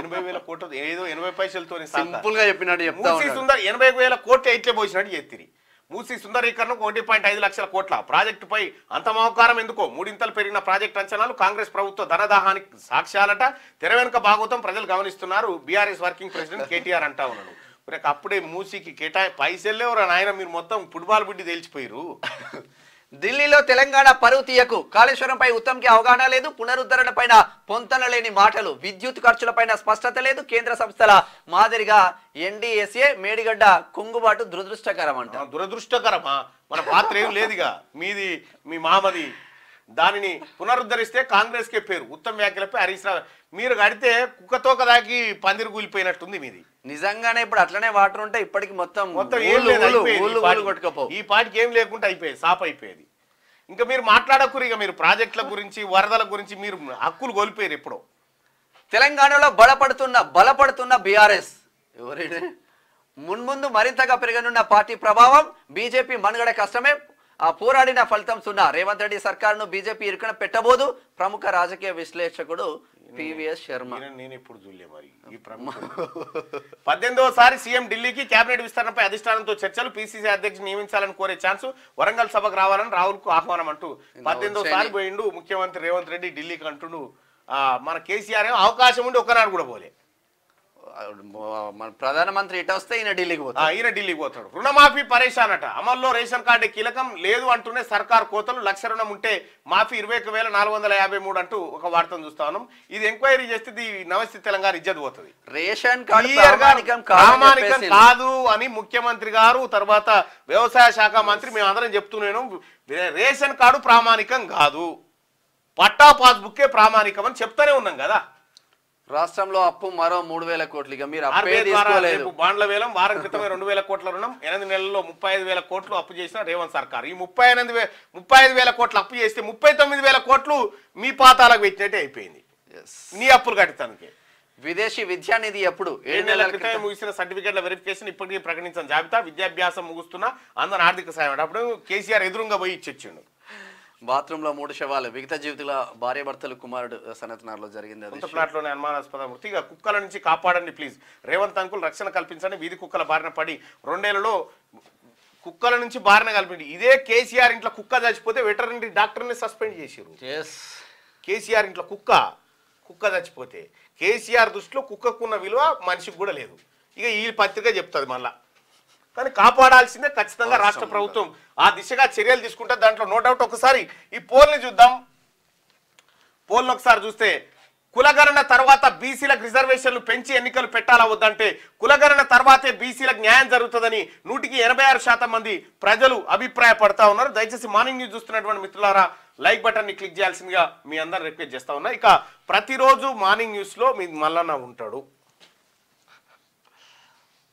80,000 కోట్ల ఏదో 80 పైసలతోనే సింపుల్ గా చెప్పినట్టు చెప్తా మూసీ సుందర్ 80,000 కోట్లు ఇట్లే పోసినట్టు చేతిరి. మూసీ సుందరీకరణకు 1.5 లక్షల కోట్ల ప్రాజెక్టుపై అంత మోకారం ఎందుకో? మూడింతలు పెరిగిన ప్రాజెక్టు అంచనాలు కాంగ్రెస్ ప్రభుత్వ ధనదాహానికి సాక్ష్యాలట. తెర వెనుక భాగవతం ప్రజలు గమనిస్తున్నారు. బీఆర్ఎస్ వర్కింగ్ ప్రెసిడెంట్ కేటీఆర్ అంటా ఉన్నాడు. అప్పుడే మూసీకి పైసలేవరా నాయన, మీరు మొత్తం ఫుట్బాల్ బుడ్డి తేల్చిపోయారు. ఢిల్లీలో తెలంగాణ పరువు తీయకు, కాళేశ్వరంపై ఉత్తమ్కి అవగాహన లేదు, పునరుద్ధరణ పైన పొంతన లేని మాటలు, విద్యుత్ ఖర్చులపైన స్పష్టత లేదు, కేంద్ర సంస్థల మాదిరిగా ఎన్డీఎస్ఏ మేడిగడ్డ కుంగుబాటు దురదృష్టకరం అంట. దురదృష్టకరమా? మన పాత్ర ఏం లేదుగా, మీది మీ మామది. దానిని పునరుద్ధరిస్తే కాంగ్రెస్ కే పేరు. ఉత్తమ్ వ్యాఖ్యలపై హరీష్ రావు మీరు కడితే కుక్కతోక దాకి పందిరి కూలిపోయినట్టుంది మీది. నిజంగానే ఇప్పుడు అట్లనే వాటర్ ఉంటే ఇప్పటికి మొత్తం ఏం లేదు, ఈ పాటికి ఏం లేకుండా అయిపోయేది, సాప్ అయిపోయేది. ఇంకా మీరు మాట్లాడకూరు. ఇక మీరు ప్రాజెక్టుల గురించి వరదల గురించి మీరు హక్కులు కోల్పోయారు ఎప్పుడో. తెలంగాణలో బలపడుతున్న బీఆర్ఎస్ ఎవరైనా మున్ముందు మరింతగా పెరగనున్న పార్టీ ప్రభావం, బీజేపీ మనుగడ కష్టమే, ఆ పోరాడిన ఫలితం సున్నా, రేవంత్ రెడ్డి సర్కారును బీజేపీ ఇరుకన పెట్టబోదు, ప్రముఖ రాజకీయ విశ్లేషకుడు పివిఎస్ శర్మ. నేను ఇప్పుడు చూడలే మరి ఈ 18వ సీఎం ఢిల్లీకి కేబినెట్ విస్తరణపై అధిష్టానంతో చర్చలు, పీసీసీ అధ్యక్షుడు నియమించాలని కోరే ఛాన్స్, వరంగల్ సభకు రావాలని రాహుల్ కు ఆహ్వానం అంటూ 18వ పోయిండు ముఖ్యమంత్రి రేవంత్ రెడ్డి ఢిల్లీకి అంటుండు. మన కేసీఆర్ అవకాశం ఉండి ఒక్కనాడు కూడా పోలే. మన ప్రధానమంత్రి ఇటు వస్తే ఈయన ఢిల్లీకి పోతాడు. రుణమాఫీ పరేషాన్ అట. అమల్లో రేషన్ కార్డు కీలకం లేదు అంటూనే సర్కార్ కోతలు, లక్ష రుణం ఉంటే మాఫీ 21,453 అంటూ ఒక వార్తను చూస్తా ఉన్నాం. ఇది ఎంక్వైరీ చేస్తే నమస్తే తెలంగాణ ఇజ్జత్ పోతుంది. రేషన్ కార్డు ప్రామాణికం కాదు అని ముఖ్యమంత్రి గారు, తర్వాత వ్యవసాయ శాఖ మంత్రి మేము అందరం చెప్తున్నాను. రేషన్ కార్డు ప్రామాణికం కాదు, పట్టా పాస్బుక్కే ప్రామాణికం అని చెప్తానే ఉన్నాం కదా. రాష్ట్రంలో అప్పు మరో 3,000 కోట్లు. ఇక మీరు బాండ్ల వేలం వారం క్రితమే 2,000 కోట్ల రుణం, 8 నెలల్లో 35,000 కోట్లు అప్పు చేసిన రేవంత్ సర్కార్. ఈ 35,000 కోట్లు అప్పు చేస్తే 39,000 కోట్లు మీ పాతాలకు పెట్టినట్టే అయిపోయింది నీ అప్పులు కట్టడానికి. విదేశీ విద్యా నిధి ఎప్పుడు 7 నెలల క్రితమే ముగిసిన సర్టిఫికేట్ల వెరిఫికేషన్ ఇప్పటికీ ప్రకటించిన జాబితా, విద్యాభ్యాసం ముగుస్తున్నా అందరూ ఆర్థిక సాయం. అప్పుడు కేసీఆర్ ఎదురుగా పోయి ఇచ్చిచ్చిండు. బాత్రూమ్ లో 3 శవాలు, విగత జీవితుల భార్య భర్తలు కుమారుడు సనత్నార్లో జరిగింది. ఫ్లాట్లోనే అనుమానాస్పద మృతి. కుక్కల నుంచి కాపాడండి ప్లీజ్, రేవంత్ అంకుల్ రక్షణ కల్పించండి, వీధి కుక్కల బారిన పడి 2 ఏళ్లలో కుక్కల నుంచి బారిన కల్పిండి. ఇదే కేసీఆర్ ఇంట్లో కుక్క చచ్చిపోతే వెటర్నరీ డాక్టర్ని సస్పెండ్ చేసారు. కేసీఆర్ ఇంట్లో కుక్క చచ్చిపోతే కేసీఆర్ దృష్టిలో కుక్కకున్న విలువ మనిషికి కూడా లేదు. ఇక ఈ పత్రిక చెప్తుంది మళ్ళా. కానీ కాపాడాల్సిందే ఖచ్చితంగా రాష్ట్ర ప్రభుత్వం ఆ దిశగా చర్యలు తీసుకుంటే దాంట్లో నో డౌట్. ఒకసారి ఈ పోల్ని చూద్దాం. పోల్ని ఒకసారి చూస్తే కులగణన తర్వాత బీసీలకు రిజర్వేషన్లు పెంచి ఎన్నికలు పెట్టాలా వద్దంటే కులగణన తర్వాతే బీసీలకు న్యాయం జరుగుతుందని 86% మంది ప్రజలు అభిప్రాయపడతా ఉన్నారు. దయచేసి మార్నింగ్ న్యూస్ చూస్తున్నటువంటి మిత్రులారా లైక్ బటన్ని క్లిక్ చేయాల్సిందిగా మీ అందరూ రిక్వెస్ట్ చేస్తా ఉన్నా. ఇక ప్రతిరోజు మార్నింగ్ న్యూస్లో మీ మల్లన్న ఉంటాడు.